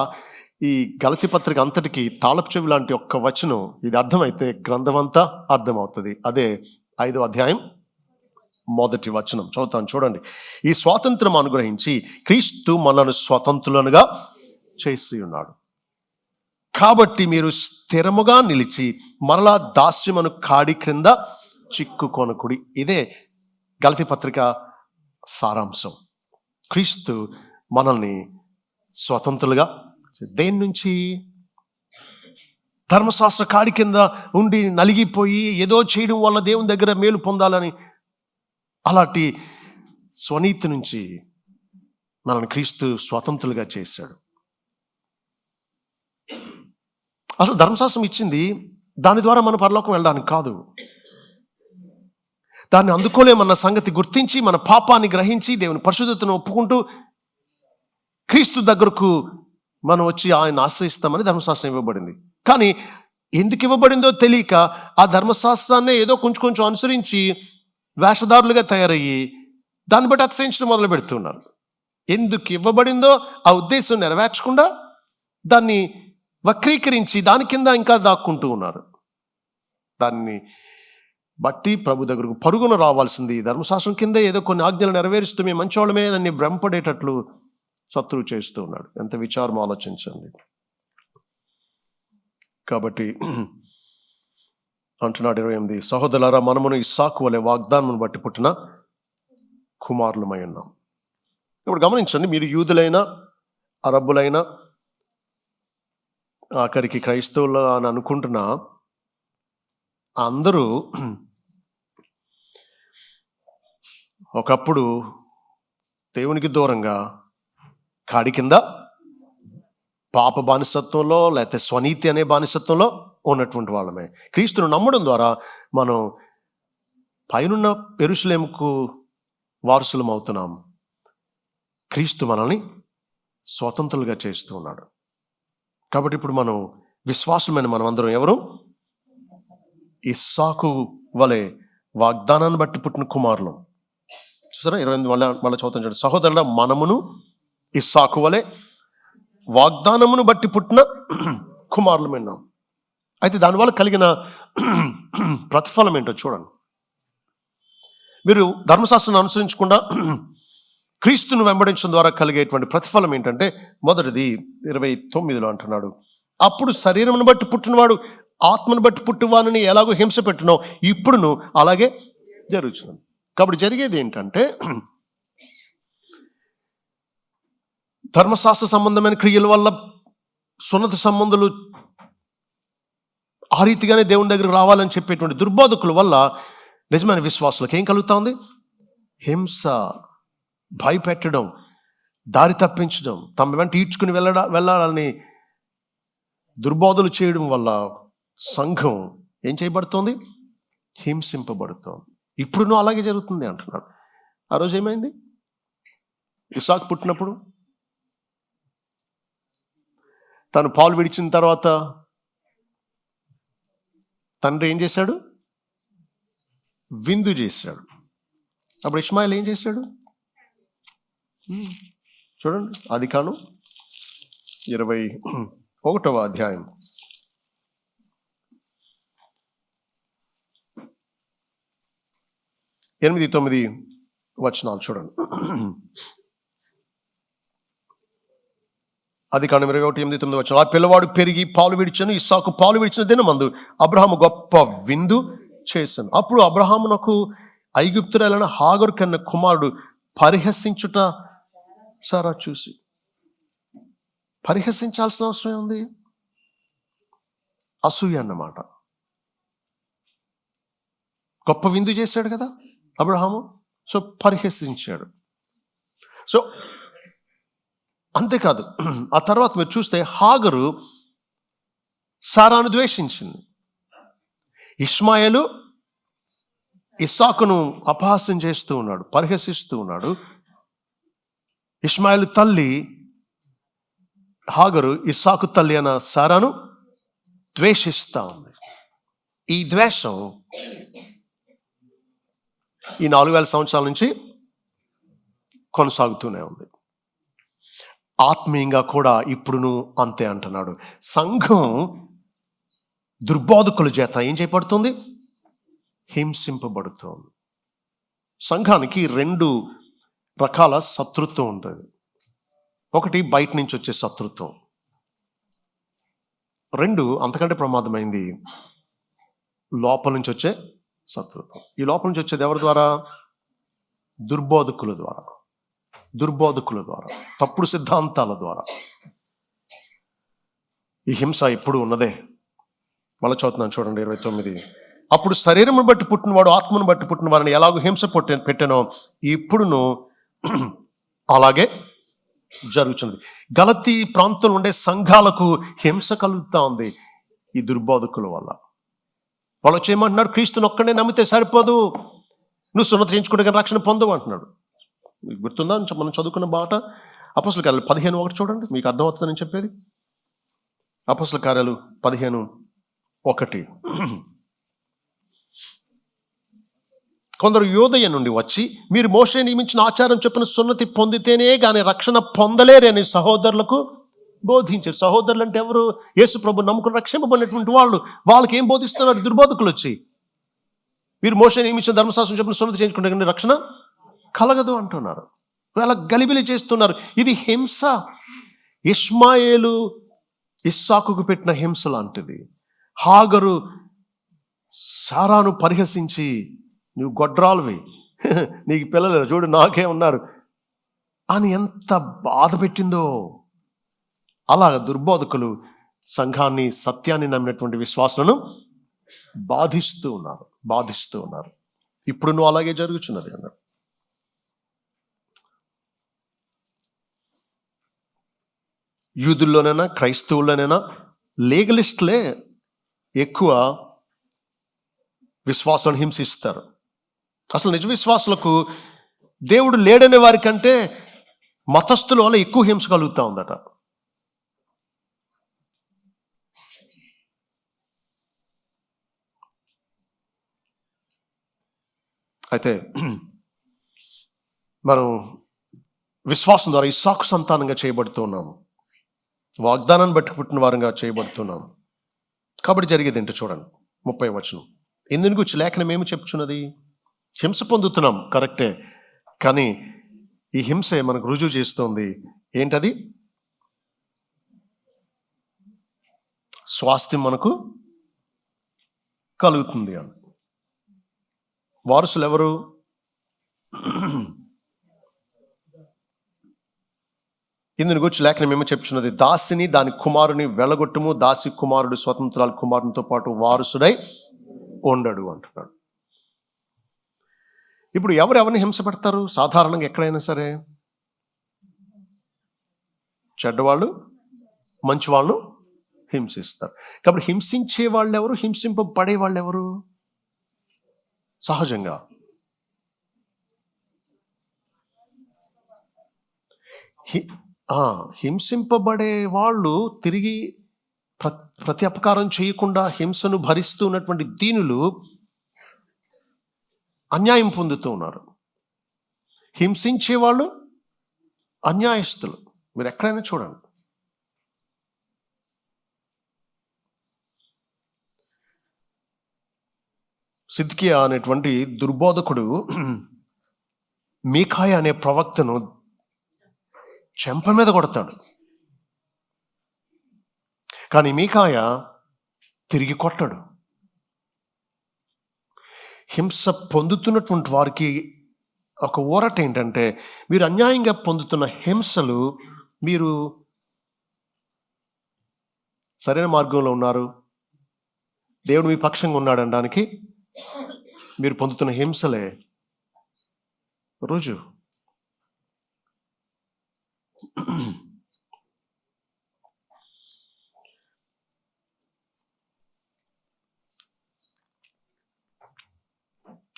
ఈ గలతీ పత్రిక అంతటికి తాళపు చెవి లాంటి ఒక్క వచనం ఇది అర్థమైతే గ్రంథం అంతా అర్థమవుతుంది. అదే 5వ అధ్యాయం 1వ వచనం చదువుతాను, చూడండి. ఈ స్వాతంత్రం అనుగ్రహించి క్రీస్తు మనను స్వతంత్రులుగా చేసి ఉన్నాడు. కాబట్టి మీరు స్థిరముగా నిలిచి మరలా దాస్యమును కాడి క్రింద చిక్కుకొనకుడి. ఇదే గలతీ పత్రిక సారాంశం. క్రీస్తు మనల్ని స్వతంత్రులుగా, దేని నుంచి? ధర్మశాస్త్ర కాడి కింద ఉండి నలిగిపోయి ఏదో చేయడం వల్ల దేవుని దగ్గర మేలు పొందాలని అలాంటి స్వనీతి నుంచి మనల్ని క్రీస్తు స్వతంత్రులుగా చేశాడు. అసలు ధర్మశాస్త్రం ఇచ్చింది దాని ద్వారా మన పరలోకం వెళ్ళడానికి కాదు. దాన్ని అందుకోలేమన్న సంగతి గుర్తించి మన పాపాన్ని గ్రహించి దేవుని పరిశుద్ధతను ఒప్పుకుంటూ క్రీస్తు దగ్గరకు మనం వచ్చి ఆయన ఆశ్రయిస్తామని ధర్మశాస్త్రం ఇవ్వబడింది. కానీ ఎందుకు ఇవ్వబడిందో తెలియక ఆ ధర్మశాస్త్రాన్ని ఏదో కొంచెం అనుసరించి వేషధారులుగా తయారయ్యి దాన్ని బట్టి అతిశయించడం మొదలు పెడుతున్నారు. ఎందుకు ఇవ్వబడిందో ఆ ఉద్దేశం నెరవేర్చకుండా దాన్ని వక్రీకరించి దాని కింద ఇంకా దాక్కుంటూ ఉన్నారు. దాన్ని బట్టి ప్రభు దగ్గరకు పరుగున రావాల్సింది ధర్మశాస్త్రం కింద ఏదో కొన్ని ఆజ్ఞలు నెరవేరుస్తూ మేము మంచోళ్ళమే అని భ్రమపడేటట్లు శత్రువు చేస్తూ ఉన్నాడు. ఎంత విచారం ఆలోచించండి. కాబట్టి అంటున్నాడు 28, సహోదరులారా, మనమును ఇస్సాకు వలె వాగ్దానమును బట్టి పుట్టిన కుమారులమై ఉన్నాం. ఇప్పుడు గమనించండి, మీరు యూదులైనా అరబ్బులైనా ఆఖరికి క్రైస్తవులు అని అనుకుంటున్నా అందరూ ఒకప్పుడు దేవునికి దూరంగా కాడి కింద పాప బానిసత్వంలో లేకపోతే స్వనీతి అనే బానిసత్వంలో ఉన్నటువంటి వాళ్ళమే. క్రీస్తును నమ్మడం ద్వారా మనం పైనున్న యెరూషలేముకు వారసులం అవుతున్నాం. క్రీస్తు మనల్ని స్వతంత్రులుగా చేస్తూ ఉన్నాడు. కాబట్టి ఇప్పుడు మనం విశ్వాసమైన మనం అందరం ఎవరు? ఇస్సాకు వలె వాగ్దానాన్ని బట్టి పుట్టిన కుమారులం. చూసారా, 28 మళ్ళీ చదువుతాం చూడండి. సహోదరుల, మనమును ఇస్సాకు వలె వాగ్దానమును బట్టి పుట్టిన కుమారులం విన్నాం. అయితే దానివల్ల కలిగిన ప్రతిఫలం ఏంటో చూడండి. మీరు ధర్మశాస్త్రాన్ని అనుసరించకుండా క్రీస్తును వెంబడించడం ద్వారా కలిగేటువంటి ప్రతిఫలం ఏంటంటే, మొదటిది 29లో అంటున్నాడు, అప్పుడు శరీరమును బట్టి పుట్టినవాడు ఆత్మను బట్టి పుట్టినవాడిని ఎలాగో హింస పెట్టినో ఇప్పుడును అలాగే జరుగుతుంది. కాబట్టి జరిగేది ఏంటంటే, ధర్మశాస్త్ర సంబంధమైన క్రియల వల్ల సున్నత సంబంధులు ఆ రీతిగానే దేవుని దగ్గరికి రావాలని చెప్పేటువంటి దుర్బోధకుల వల్ల నిజమైన విశ్వాసులకు ఏం కలుగుతా ఉంది? హింస, భయపెట్టడం, దారి తప్పించడం, తమ వెంట ఈడ్చుకుని వెళ్ళాలని దుర్బోధలు చేయడం వల్ల సంఘం ఏం చేయబడుతోంది? హింసింపబడుతోంది. ఇప్పుడునూ అలాగే జరుగుతుంది అంటున్నాడు. ఆ రోజు ఏమైంది? ఇస్సాకు పుట్టినప్పుడు తను పాలు విడిచిన తర్వాత తండ్రి ఏం చేశాడు? విందు చేశాడు. అప్పుడు ఇష్మాయిల్ ఏం చేశాడు? చూడండి, ఆదికాండం 21వ అధ్యాయం 8-9 వచనాలు చూడండి. ఆదికాండం 21:8-9 వచనాలు. ఆ పిల్లవాడు పెరిగి పాలు విడిచెను. ఇస్సాకు పాలు విడిచిన దినమందు అబ్రహాము గొప్ప విందు చేశాను. అప్పుడు అబ్రహామునకు ఐగుప్తురాలైన హాగరు కన్న కుమారుడు పరిహసించుట సారా చూసి. పరిహసించాల్సిన అవసరం ఉంది? అసూయ అన్నమాట. గొప్ప విందు చేశాడు కదా అబ్రహాము, సో పరిహసించాడు. సో అంతేకాదు, ఆ తర్వాత మీరు చూస్తే హాగరు సారాను ద్వేషించింది. ఇష్మాయేలు ఇస్సాకును అపహాస్యం చేస్తూ ఉన్నాడు, పరిహసిస్తూ ఉన్నాడు. ఇష్మాయేలు తల్లి హాగరు ఇస్సాకు తల్లి అయిన సారాను ద్వేషిస్తూ ఉంది. ఈ ద్వేషం ఈ 4000 సంవత్సరాల నుంచి కొనసాగుతూనే ఉంది. ఆత్మీయంగా కూడా ఇప్పుడును అంతే అంటున్నాడు. సంఘం దుర్బోధకుల చేత ఏం చేయబడుతుంది? హింసింపబడుతోంది. సంఘానికి 2 రకాల శత్రుత్వం ఉంటుంది. ఒకటి బయట నుంచి వచ్చే శత్రుత్వం, 2 అంతకంటే ప్రమాదమైంది లోపల నుంచి వచ్చే శత్రుత్వం. ఈ లోపల నుంచి వచ్చేది ఎవరి ద్వారా? దుర్బోధకుల ద్వారా, తప్పుడు సిద్ధాంతాల ద్వారా. ఈ హింస ఎప్పుడు ఉన్నదే. మళ్ళీ చదువుతున్నాను చూడండి 29. అప్పుడు శరీరమును బట్టి పుట్టినవాడు ఆత్మను బట్టి పుట్టిన వారిని ఎలాగో హింస పెట్టానో ఇప్పుడును అలాగే జరుగుతుంది. గలతీ ప్రాంతంలో ఉండే సంఘాలకు హింస కలుగుతా ఉంది ఈ దుర్బోధకుల వల్ల. వాళ్ళు చేయమంటున్నాడు, క్రీస్తుని ఒక్కడే నమ్మితే సరిపోదు, నువ్వు సున్నతి చేయించుకుంటే కానీ రక్షణ పొందవు అంటున్నాడు. మీకు గుర్తుందా మనం చదువుకున్న మాట? అపోస్తల కార్యాలు 15:1 చూడండి, మీకు అర్థమవుతుంది నేను చెప్పేది. అపోస్తల కార్యాలు 15:1. కొందరు యోదయ నుండి వచ్చి, మీరు మోషే నియమించిన ఆచారం చొప్పున సున్నతి పొందితేనే గాని రక్షణ పొందలేరని సహోదరులకు బోధించారు. సహోదరులు అంటే ఎవరు? యేసు ప్రభు నమ్ముకుని రక్షింపబడినటువంటి వాళ్ళు. వాళ్ళకి ఏం బోధిస్తున్నారు? దుర్బోధకులు వచ్చి, మీరు మోషే నియమించిన ధర్మశాస్త్రం చొప్పున సున్నతి చేయించుకుంటే కానీ రక్షణ కలగదు అంటున్నారు. అలా గలిబిలి చేస్తున్నారు. ఇది హింస. ఇష్మాయేలు ఇస్సాకుకు పెట్టిన హింస లాంటిది. హాగరు సారాను పరిహసించి, నువ్వు గొడ్రాలువి, నీకు పిల్లలు చూడు, నాకే ఉన్నారు అని ఎంత బాధ పెట్టిందో. అలా దుర్బోధకులు సంఘాన్ని, సత్యాన్ని నమ్మినటువంటి విశ్వాసులను బాధిస్తూ ఉన్నారు. ఇప్పుడు నువ్వు అలాగే జరుగుతున్నది అన్నారు. యూదుల్లోనైనా క్రైస్తవుల్లోనైనా లీగలిస్టులే ఎక్కువ విశ్వాసాలను హింసిస్తారు. అసలు నిజ విశ్వాసులకు దేవుడు లేడనే వారి కంటే మతస్థుల వల్ల ఎక్కువ హింస కలుగుతూ ఉందట. అయితే మనం విశ్వాసం ద్వారా ఇస్సాకు సంతానంగా చేయబడుతూ ఉన్నాము, వాగ్దానాన్ని బట్టి పుట్టిన వారంగా చేయబడుతున్నాం. కాబట్టి జరిగేది ఏంటో చూడండి 30వ వచనం. ఇందుని గురించి లేఖనం ఏమి చెప్పుచున్నది? హింస పొందుతున్నాం, కరెక్టే, కానీ ఈ హింసే మనకు రుజువు చేస్తోంది ఏంటది? స్వాస్థ్యం మనకు కలుగుతుంది అని. వారసులు ఎవరు? ఇందుని గురించి లేఖనం ఏమో చెప్తున్నది? దాసిని దాని కుమారుని వెళ్ళగొట్టుము, దాసి కుమారుడు స్వతంత్రాల కుమారునితో పాటు వారసుడై ఉండడు అంటున్నాడు. ఇప్పుడు ఎవరిని హింస పెడతారు? సాధారణంగా ఎక్కడైనా సరే చెడ్డవాళ్ళు మంచి వాళ్ళు హింసిస్తారు. కాబట్టి హింసించే వాళ్ళు ఎవరు? హింసింపబడే వాళ్ళు ఎవరు? సహజంగా హింసింపబడే వాళ్ళు తిరిగి ప్రతి అపకారం చేయకుండా హింసను భరిస్తూ ఉన్నటువంటి దీనులు అన్యాయం పొందుతూ ఉన్నారు. హింసించేవాళ్ళు అన్యాయస్తులు. మీరు ఎక్కడైనా చూడండి. సిద్కియా అనేటువంటి దుర్బోధకుడు మీకాయ అనే ప్రవక్తను చెంప మీద కొడతాడు. కానీ మీకాయ తిరిగి కొట్టాడు. హింస పొందుతున్నటువంటి వారికి ఒక ఊరట ఏంటంటే, మీరు అన్యాయంగా పొందుతున్న హింసలు, మీరు సరైన మార్గంలో ఉన్నారు, దేవుడు మీ పక్షంగా ఉన్నాడు అనడానికి మీరు పొందుతున్న హింసలే రుజువు.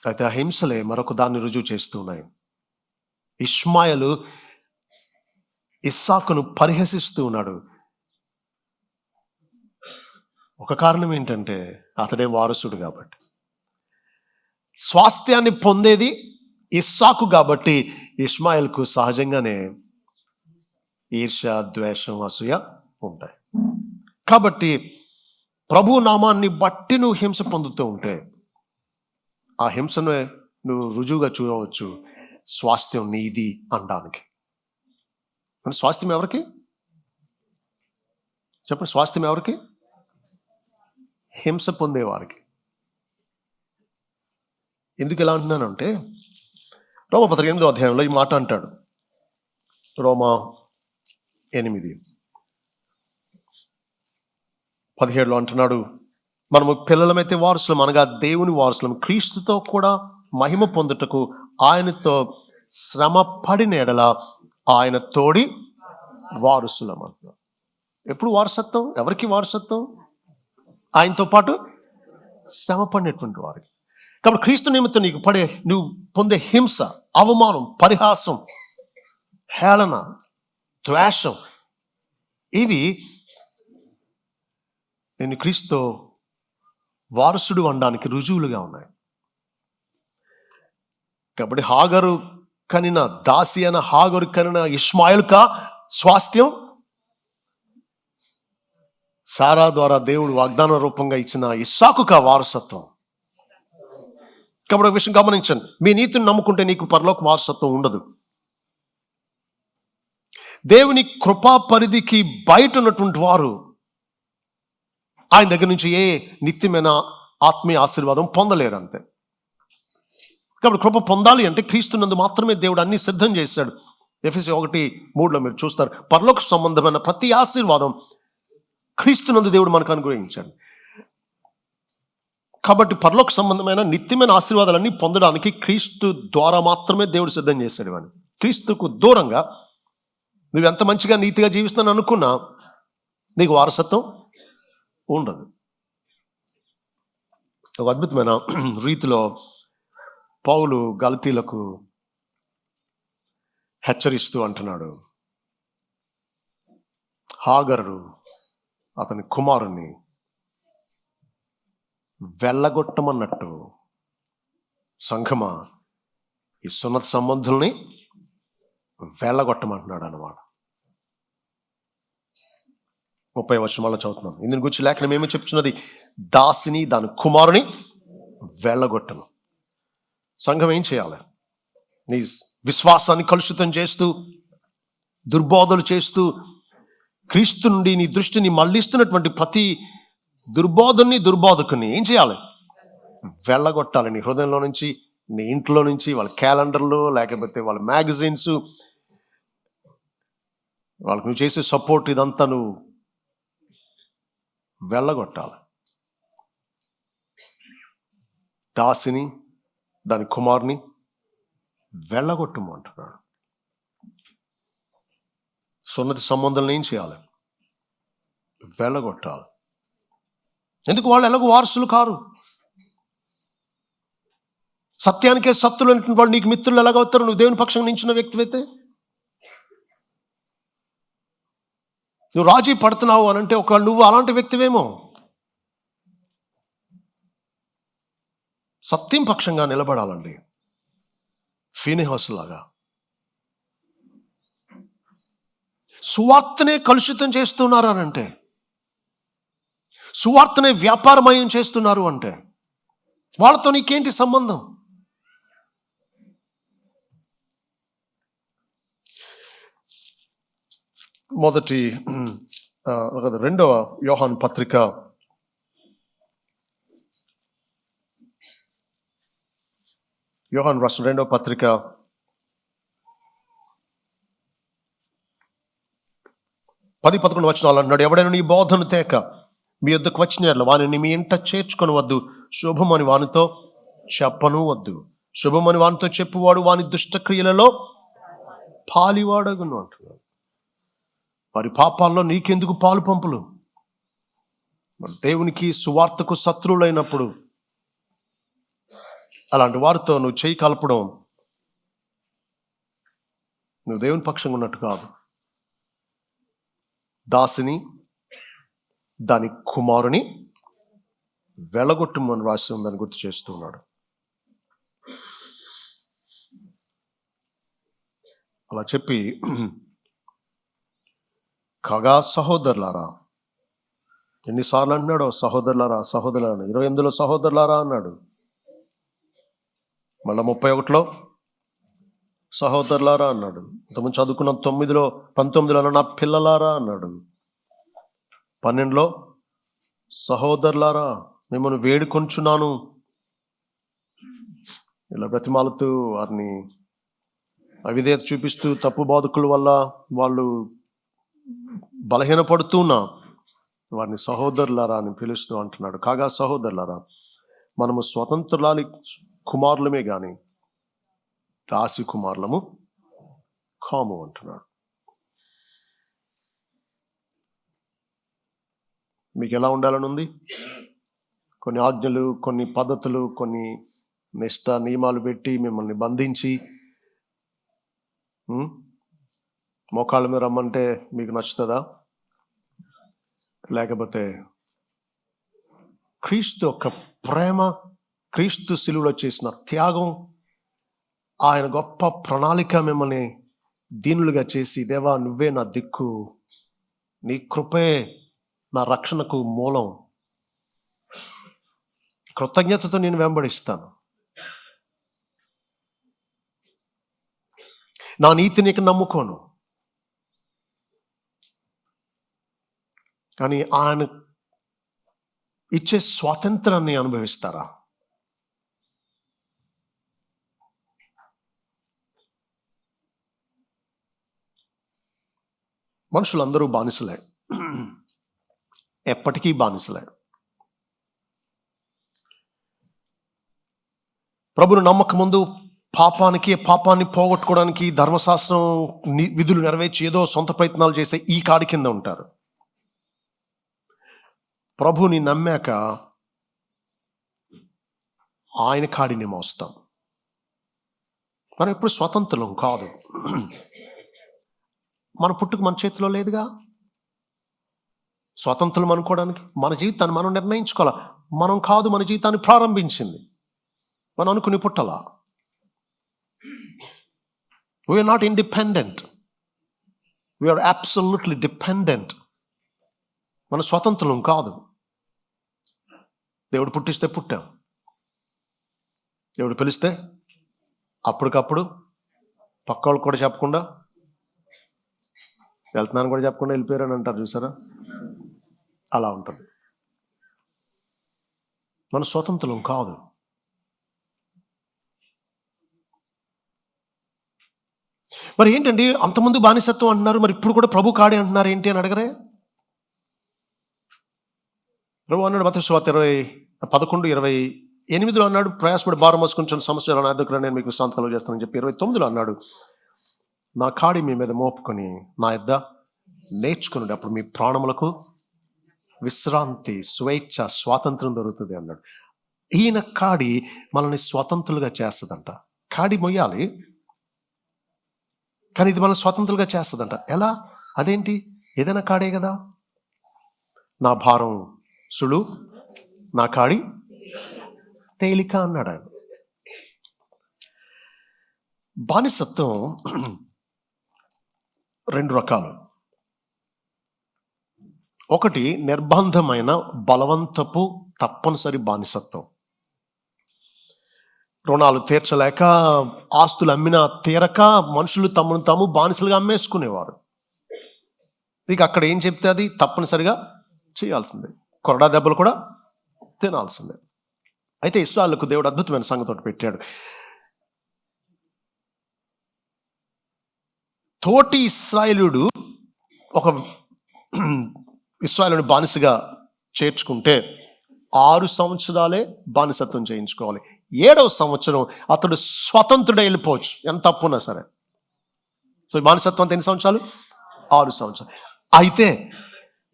అయితే ఆ హింసలే మరొక దాన్ని రుజువు చేస్తూ ఉన్నాయి. ఇష్మాయలు ఇస్సాకును పరిహసిస్తూ ఉన్నాడు. ఒక కారణం ఏంటంటే, అతడే వారసుడు కాబట్టి. స్వాస్థ్యాన్ని పొందేది ఇస్సాకు కాబట్టి ఇష్మాయల్కు సహజంగానే ఈర్ష్య, ద్వేషం, అసూయ ఉంటాయి. కాబట్టి ప్రభు నామాన్ని బట్టి నువ్వు హింస పొందుతూ ఉంటే ఆ హింసను నువ్వు రుజువుగా చూడవచ్చు స్వాస్థ్యం నీది అనడానికి. స్వాస్థ్యం ఎవరికి చెప్పండి? స్వాస్థ్యం ఎవరికి? హింస పొందేవారికి. ఎందుకు ఇలా అంటున్నానంటే, రోమపత్రిక 8వ అధ్యాయంలో ఈ మాట అంటాడు. రోమా 8:17 అంటున్నాడు, మనము పిల్లలమైతే వారసులం, అనగా దేవుని వారసులం, క్రీస్తుతో కూడా మహిమ పొందుటకు ఆయనతో శ్రమ పడిన ఎడల ఆయన తోడి వారసులం అంటున్నాడు. ఎప్పుడు వారసత్వం? ఎవరికి వారసత్వం? ఆయనతో పాటు శ్రమ పడినటువంటి వారికి. కాబట్టి క్రీస్తు నిమిత్తం నువ్వు పొందే హింస, అవమానం, పరిహాసం, హేళన, ద్వేషం, ఇవి నేను క్రీస్తు వారసుడు అనడానికి రుజువులుగా ఉన్నాయి. కాబట్టి హాగరు కనిన దాసి అయిన హాగరు కనిన ఇష్మాయిల్కా స్వాస్థ్యం, సారా ద్వారా దేవుడు వాగ్దాన రూపంగా ఇచ్చిన ఇస్సాకుకా వారసత్వం. కాబట్టి ఒక విషయం గమనించండి, మీ నీతిని నమ్ముకుంటే నీకు పరలోక వారసత్వం ఉండదు. దేవుని కృపా పరిధికి బయట ఉన్నటువంటి వారు ఆయన దగ్గర నుంచి ఏ నిత్యమైన ఆత్మీయ ఆశీర్వాదం పొందలేరు, అంతే. కాబట్టి కృప పొందాలి అంటే క్రీస్తునందు మాత్రమే దేవుడు అన్ని సిద్ధం చేశాడు. ఎఫెసీ 1:3 మీరు చూస్తారు, పరలోక సంబంధమైన ప్రతి ఆశీర్వాదం క్రీస్తునందు దేవుడు మనకు అనుగ్రహించాడు. కాబట్టి పరలోక సంబంధమైన నిత్యమైన ఆశీర్వాదాలన్నీ పొందడానికి క్రీస్తు ద్వారా మాత్రమే దేవుడు సిద్ధం చేశాడు. అని క్రీస్తుకు దూరంగా నువ్వు ఎంత మంచిగా నీతిగా జీవిస్తాను అనుకున్నా నీకు వారసత్వం ఉండదు. ఒక అద్భుతమైన రీతిలో పౌలు గలతీలకు హెచ్చరిస్తూ అంటున్నాడు, హాగరు అతని కుమారుని వెళ్ళగొట్టమన్నట్టు సంఘమా ఈ సున్నత సంబంధుల్ని వెళ్ళగొట్టమంటున్నాడు అన్నమాట. 30 వచనాల్లో చదువుతున్నాం. ఇందుని గురించి లేఖనం ఏమో చెప్తున్నది, దాసిని దాని కుమారుని వెళ్ళగొట్టను. సంఘం ఏం చేయాలి? నీ విశ్వాసాన్ని కలుషితం చేస్తూ, దుర్బోధలు చేస్తూ, క్రీస్తు నుండి నీ దృష్టిని మళ్ళిస్తున్నటువంటి ప్రతి దుర్బోధకుని ఏం చేయాలి? వెళ్ళగొట్టాలి. నీ హృదయంలో నుంచి, నీ ఇంట్లో నుంచి, వాళ్ళ క్యాలెండర్లు, లేకపోతే వాళ్ళ మ్యాగజైన్స్, వాళ్ళకి నువ్వు చేసే సపోర్ట్, ఇదంతా నువ్వు వెళ్ళగొట్టాలి. దాసిని దాని కుమారుని వెళ్ళగొట్టము అంటున్నాడు. సున్నతి సంబంధాలను ఏం చేయాలి? వెళ్ళగొట్టాలి. ఎందుకు? వాళ్ళు ఎలాగో వారసులు కారు. సత్యానికే సత్తులు అనేటువంటి వాళ్ళు నీకు మిత్రులు ఎలాగవుతారు? నువ్వు దేవుని పక్షం నించిన వ్యక్తివైతే. నువ్వు రాజీ పడుతున్నావు అని అంటే ఒకవేళ నువ్వు అలాంటి వ్యక్తివేమో. సత్యం పక్షంగా నిలబడాలండి. ఫీనెహాసు లాగా సువార్తనే కలుషితం చేస్తున్నారు అని అంటే, సువార్తనే వ్యాపారమయం చేస్తున్నారు అంటే వాళ్ళతో నీకేంటి సంబంధం? రెండవ యోహాను పత్రిక 2వ పత్రిక 10-11 వచనాలు అన్నాడు, ఎవడైనా నీ బోధను తేక మీ యొద్దకు వచ్చిన వానిని మీ ఇంట చేర్చుకొని వద్దు, శుభమని వానితో చెప్పను వద్దు. శుభమని వానితో చెప్పువాడు వాని దుష్టక్రియలలో పాలివాడగును అంటున్నాడు. వారి పాపాల్లో నీకెందుకు పాలు పంపులు? దేవునికి సువార్తకు శత్రువులైనప్పుడు అలాంటి వారితో నువ్వు చేయి కలపడం నువ్వు దేవుని పక్షంగా ఉన్నట్టు కాదు. దాసిని దాని కుమారుని వెళ్ళగొట్టమని రాసి ఉందని గుర్తు చేస్తూ ఉన్నాడు. అలా చెప్పి కాగా సహోదరులారా, ఎన్నిసార్లు అంటున్నాడో సహోదరులారా సహోదరులారా, 28లో సహోదరులారా అన్నాడు, మళ్ళీ 31లో సహోదరులారా అన్నాడు, ఇంతకుముందు చదువుకున్న 19లో నా పిల్లలారా అన్నాడు, 12లో సహోదరులారా మిమ్మల్ని వేడుకొంచున్నాను. ఇలా బ్రతిమాలుతూ వారిని అవిధేయత చూపిస్తూ తప్పు బోధకుల వల్ల వాళ్ళు బలహీనపడుతున్నా వారిని సహోదరులారా అని పిలుస్తూ అంటున్నాడు. కాగా సహోదరులారా, మనము స్వతంత్రులాలి కుమారులమే గాని దాసి కుమారులము కాము అంటున్నాడు. మీకు ఎలా ఉండాలని ఉంది? కొన్ని ఆజ్ఞలు, కొన్ని పద్ధతులు, కొన్ని నిష్ట నియమాలు పెట్టి మిమ్మల్ని బంధించి మోకాళ్ళ మీద రమ్మంటే మీకు నచ్చుతుందా? లేకపోతే క్రీస్తు యొక్క ప్రేమ, క్రీస్తు శిలువలో చేసిన త్యాగం, ఆయన గొప్ప ప్రణాళిక మిమ్మల్ని దీనులుగా చేసి, దేవా నువ్వే నా దిక్కు, నీ కృపే నా రక్షణకు మూలం, కృతజ్ఞతతో నేను వెంబడిస్తాను, నా నీతి నీకు నమ్ముకోను కానీ ఆయన ఇచ్చే స్వాతంత్రాన్ని అనుభవిస్తారా? మనుషులందరూ బానిసలే, ఎప్పటికీ బానిసలే. ప్రభుని నమ్మక ముందు పాపాన్ని పోగొట్టుకోవడానికి ధర్మశాస్త్రం విధులు నెరవేర్చి ఏదో సొంత ప్రయత్నాలు చేసే ఈ కాడి కింద ఉంటారు. ప్రభుని నమ్మాక ఆయన కాడిని మోస్తాం. మనం ఎప్పుడు స్వతంత్రం కాదు. మన పుట్టుకు మన చేతిలో లేదుగా స్వతంత్రం అనుకోవడానికి. మన జీవితాన్ని మనం నిర్ణయించుకోవాలి. మనం కాదు మన జీవితాన్ని ప్రారంభించింది. మనం అనుకుని పుట్టలా. We're not independent, we're absolutely dependent. మన స్వతంత్రం కాదు. దేవుడు పుట్టిస్తే పుట్టాం, దేవుడు పిలిస్తే అప్పటికప్పుడు పక్క వాళ్ళకి కూడా చెప్పకుండా, వెళ్తున్నాను కూడా చెప్పకుండా వెళ్ళిపోయారని అంటారు చూసారా, అలా ఉంటుంది. మన స్వతంత్రం కాదు. మరి ఏంటండి అంతకుముందు బానిసత్వం అంటున్నారు, మరి ఇప్పుడు కూడా ప్రభు కాడే అంటున్నారు ఏంటి అని అడగరే? ప్రభు అన్నాడు మత్తయి సువార్త 11:28 అన్నాడు, ప్రయాసపడి భారం మోసుకొని సమస్యలు నా దగ్గర నేను మీకు విశ్రాంతి కలుగ చేస్తానని చెప్పి 29 అన్నాడు, నా కాడి మీ మీద మోపుకొని నా యొద్ద నేర్చుకున్నాడు, అప్పుడు మీ ప్రాణములకు విశ్రాంతి, స్వేచ్ఛ, స్వాతంత్రం దొరుకుతుంది అన్నాడు. ఈయన కాడి మనల్ని స్వతంత్రులుగా చేస్తుందంట. కాడి మొయ్యాలి కానీ ఇది మనం స్వతంత్రులుగా చేస్తుందంట. ఎలా? అదేంటి? ఏదైనా కాడే కదా. నా భారం సుళు, నా కాడి తేలిక అన్నాడు ఆయన. బానిసత్వం 2 రకాలు. ఒకటి నిర్బంధమైన బలవంతపు తప్పనిసరి బానిసత్వం. రుణాలు తీర్చలేక, ఆస్తులు అమ్మినా తీరక మనుషులు తమను తాము బానిసలుగా అమ్మేసుకునేవారు. ఇక అక్కడ ఏం చెప్తే అది తప్పనిసరిగా చేయాల్సిందే, కొరడా దెబ్బలు కూడా తినాల్సిందే. అయితే ఇశ్రాయేలుకు దేవుడు అద్భుతమైన సంగతి ఒకటి పెట్టాడు. తోటి ఇశ్రాయేలుడు ఒక ఇశ్రాయేలుని బానిసగా చేర్చుకుంటే 6 సంవత్సరాలే బానిసత్వం చేయించుకోవాలి. 7వ సంవత్సరం అతడు స్వతంత్రుడే వెళ్ళిపోవచ్చు, ఎంత తప్పున్నా సరే. సో బానిసత్వం అంత ఎన్ని సంవత్సరాలు? 6 సంవత్సరాలు. అయితే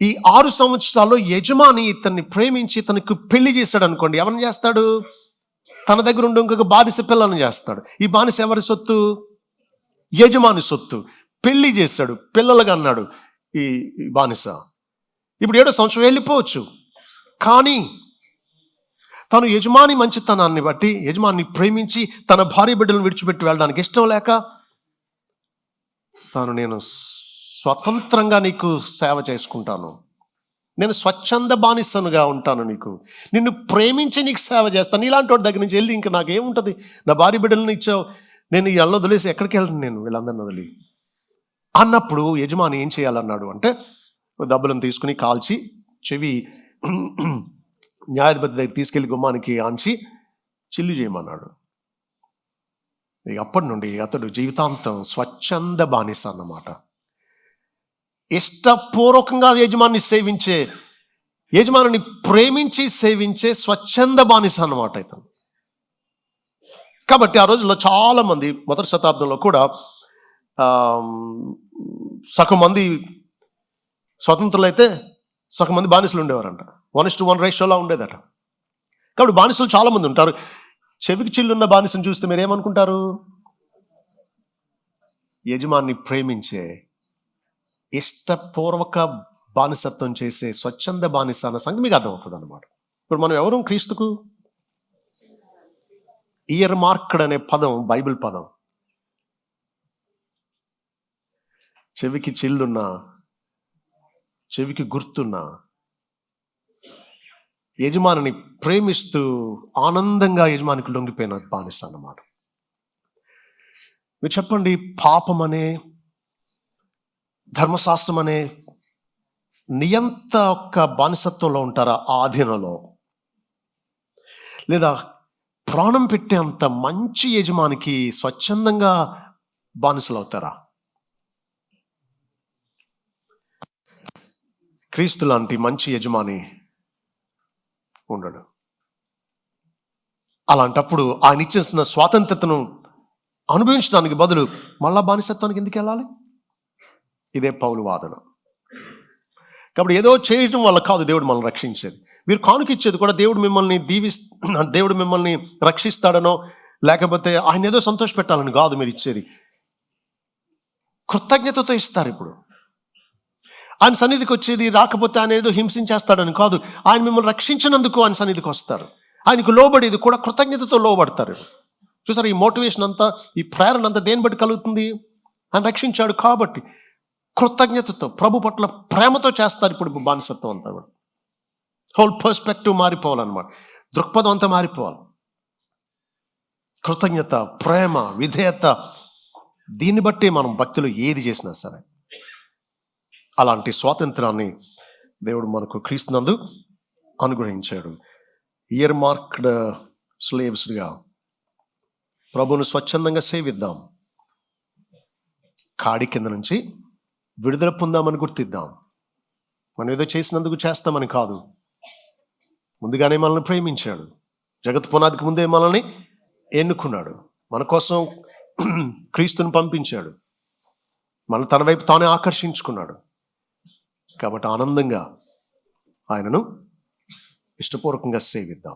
ఈ 6 సంవత్సరాల్లో యజమాని ఇతన్ని ప్రేమించి ఇతనికి పెళ్లి చేశాడు అనుకోండి, ఎవరిని చేస్తాడు? తన దగ్గర ఉండి ఇంకొక బానిస పిల్లని చేస్తాడు. ఈ బానిస ఎవరి సొత్తు? యజమాని సొత్తు. పెళ్లి చేశాడు, పిల్లలుగా అన్నాడు ఈ బానిస. ఇప్పుడు 7వ సంవత్సరం వెళ్ళిపోవచ్చు. కానీ తను యజమాని మంచితనాన్ని బట్టి, యజమాని ప్రేమించి తన భార్య బిడ్డలను విడిచిపెట్టి వెళ్ళడానికి ఇష్టం లేక, నేను స్వతంత్రంగా నీకు సేవ చేసుకుంటాను, నేను స్వచ్ఛంద బానిసనుగా ఉంటాను, నిన్ను ప్రేమించి నీకు సేవ చేస్తాను, ఇలాంటి వాడి దగ్గర నుంచి వెళ్ళి ఇంకా నాకేముంటుంది, నా భార్య బిడ్డలను ఇచ్చావు, నేను ఈ అల్లం వదిలేసి ఎక్కడికి వెళ్ళను, నేను వీళ్ళందరిని వదిలి అన్నప్పుడు యజమాని ఏం చేయాలన్నాడు అంటే, దెబ్బలను తీసుకుని కాల్చి చెవి న్యాయాధిపతి దగ్గర తీసుకెళ్లి గుమ్మానికి ఆంచి చిల్లు చేయమన్నాడు. ఇక అప్పటి నుండి అతడు జీవితాంతం స్వచ్ఛంద బానిస అన్నమాట. ఇష్టపూర్వకంగా యజమాని సేవించే, యజమానిని ప్రేమించి సేవించే స్వచ్ఛంద బానిస అన్నమాట ఇతను. కాబట్టి ఆ రోజుల్లో చాలామంది, మొదటి శతాబ్దంలో కూడా సగం మంది స్వతంత్రులు అయితే సగం మంది బానిసలు ఉండేవారంట. 1:1 రేషియోలా ఉండేదట. కాబట్టి బానిసలు చాలామంది ఉంటారు. చెవికి చిల్లున్న బానిసను చూస్తే మీరు ఏమనుకుంటారు? యజమాన్ని ప్రేమించే, ఇష్టపూర్వక బానిసత్వం చేసే స్వచ్ఛంద బానిస అన్న సంగతి మీకు అర్థమవుతుంది అనమాట. ఇప్పుడు మనం ఎవరు? క్రీస్తుకు ఇయర్ మార్క్డ్ అనే పదం బైబిల్ పదం. చెవికి చిల్లున్నా, చెవికి గుర్తున్నా, యజమానిని ప్రేమిస్తూ ఆనందంగా యజమానికి లొంగిపోయిన బానిస అన్నమాట. మీరు చెప్పండి, పాపం అనే, ధర్మశాస్త్రం అనే నియంత ఒక్క బానిసత్వంలో ఉంటారా? ఆధీనంలో. లేదా ప్రాణం పెట్టే అంత మంచి యజమానికి స్వచ్ఛందంగా బానిసలు అవుతారా? క్రీస్తు లాంటి మంచి యజమాని ఉండడు. అలాంటప్పుడు ఆయన ఇచ్చేసిన స్వాతంత్రతను అనుభవించడానికి బదులు మళ్ళా బానిసత్వానికి ఎందుకు వెళ్ళాలి? ఇదే పౌలు వాదన. కాబట్టి ఏదో చేయడం వల్ల కాదు దేవుడు మనల్ని రక్షించేది. మీరు కానుకిచ్చేది కూడా దేవుడు మిమ్మల్ని దేవుడు మిమ్మల్ని రక్షిస్తాడనో, లేకపోతే ఆయన ఏదో సంతోష పెట్టాలని కాదు మీరు ఇచ్చేది. కృతజ్ఞతతో ఇస్తారు. ఇప్పుడు ఆయన సన్నిధికి వచ్చేది రాకపోతే ఆయన ఏదో హింసించేస్తాడని కాదు, ఆయన మిమ్మల్ని రక్షించినందుకు ఆయన సన్నిధికి వస్తారు. ఆయనకు లోబడేది కూడా కృతజ్ఞతతో లోబడతారు. చూసారు, ఈ మోటివేషన్ అంతా, ఈ ప్రేరణ అంతా దేని బట్టి కలుగుతుంది? ఆయన రక్షించాడు కాబట్టి కృతజ్ఞతతో, ప్రభు పట్ల ప్రేమతో చేస్తారు. ఇప్పుడు బానిసత్వం అంతా కూడా హోల్ పర్స్పెక్టివ్ మారిపోవాలన్నమాట. దృక్పథం అంతా మారిపోవాలి. కృతజ్ఞత, ప్రేమ, విధేయత, దీన్ని బట్టి మనం భక్తులు ఏది చేసినా సరే. అలాంటి స్వాతంత్రాన్ని దేవుడు మనకు క్రీస్తునందు అనుగ్రహించాడు. ఇయర్ మార్క్డ్ స్లేవ్స్గా ప్రభువును స్వచ్ఛందంగా సేవిద్దాం. కాడి కింద నుంచి విడుదల పొందామని గుర్తిద్దాం. మనం ఏదో చేసినందుకు చేస్తామని కాదు. ముందుగానే మనల్ని ప్రేమించాడు. జగత్ పునాదికి ముందే మనల్ని ఎన్నుకున్నాడు. మన కోసం క్రీస్తుని పంపించాడు. మన తన వైపు తానే ఆకర్షించుకున్నాడు. కాబట్టి ఆనందంగా ఆయనను ఇష్టపూర్వకంగా సేవిద్దాం.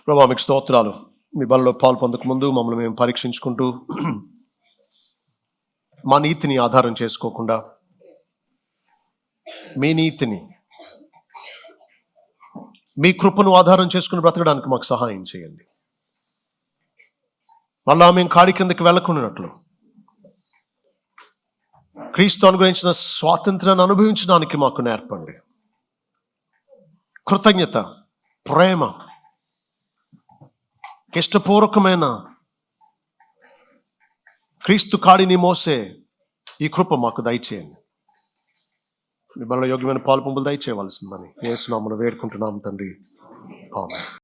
ప్రభువా మీకు స్తోత్రాలు. మీ బలలో పాలు పొందక ముందు మమ్మల్ని మేము పరీక్షించుకుంటూ, మా నీతిని ఆధారం చేసుకోకుండా మీ నీతిని, మీ కృపను ఆధారం చేసుకుని బ్రతకడానికి మాకు సహాయం చేయండి. మళ్ళా మేము కాడి కిందకి వెళ్ళకున్నట్లు క్రీస్తు అనుగ్రహించిన స్వాతంత్రాన్ని అనుభవించడానికి మాకు నేర్పండి. కృతజ్ఞత, ప్రేమ, ఇష్టపూర్వకమైన క్రీస్తు కాడిని మోసే ఈ కృప మాకు దయచేయండి. మీ బల యోగ్యమైన పాలు పంపులు దయచేయవలసిందని యేసు నామమున వేడుకుంటున్నాము తండ్రి. ఆమేన్.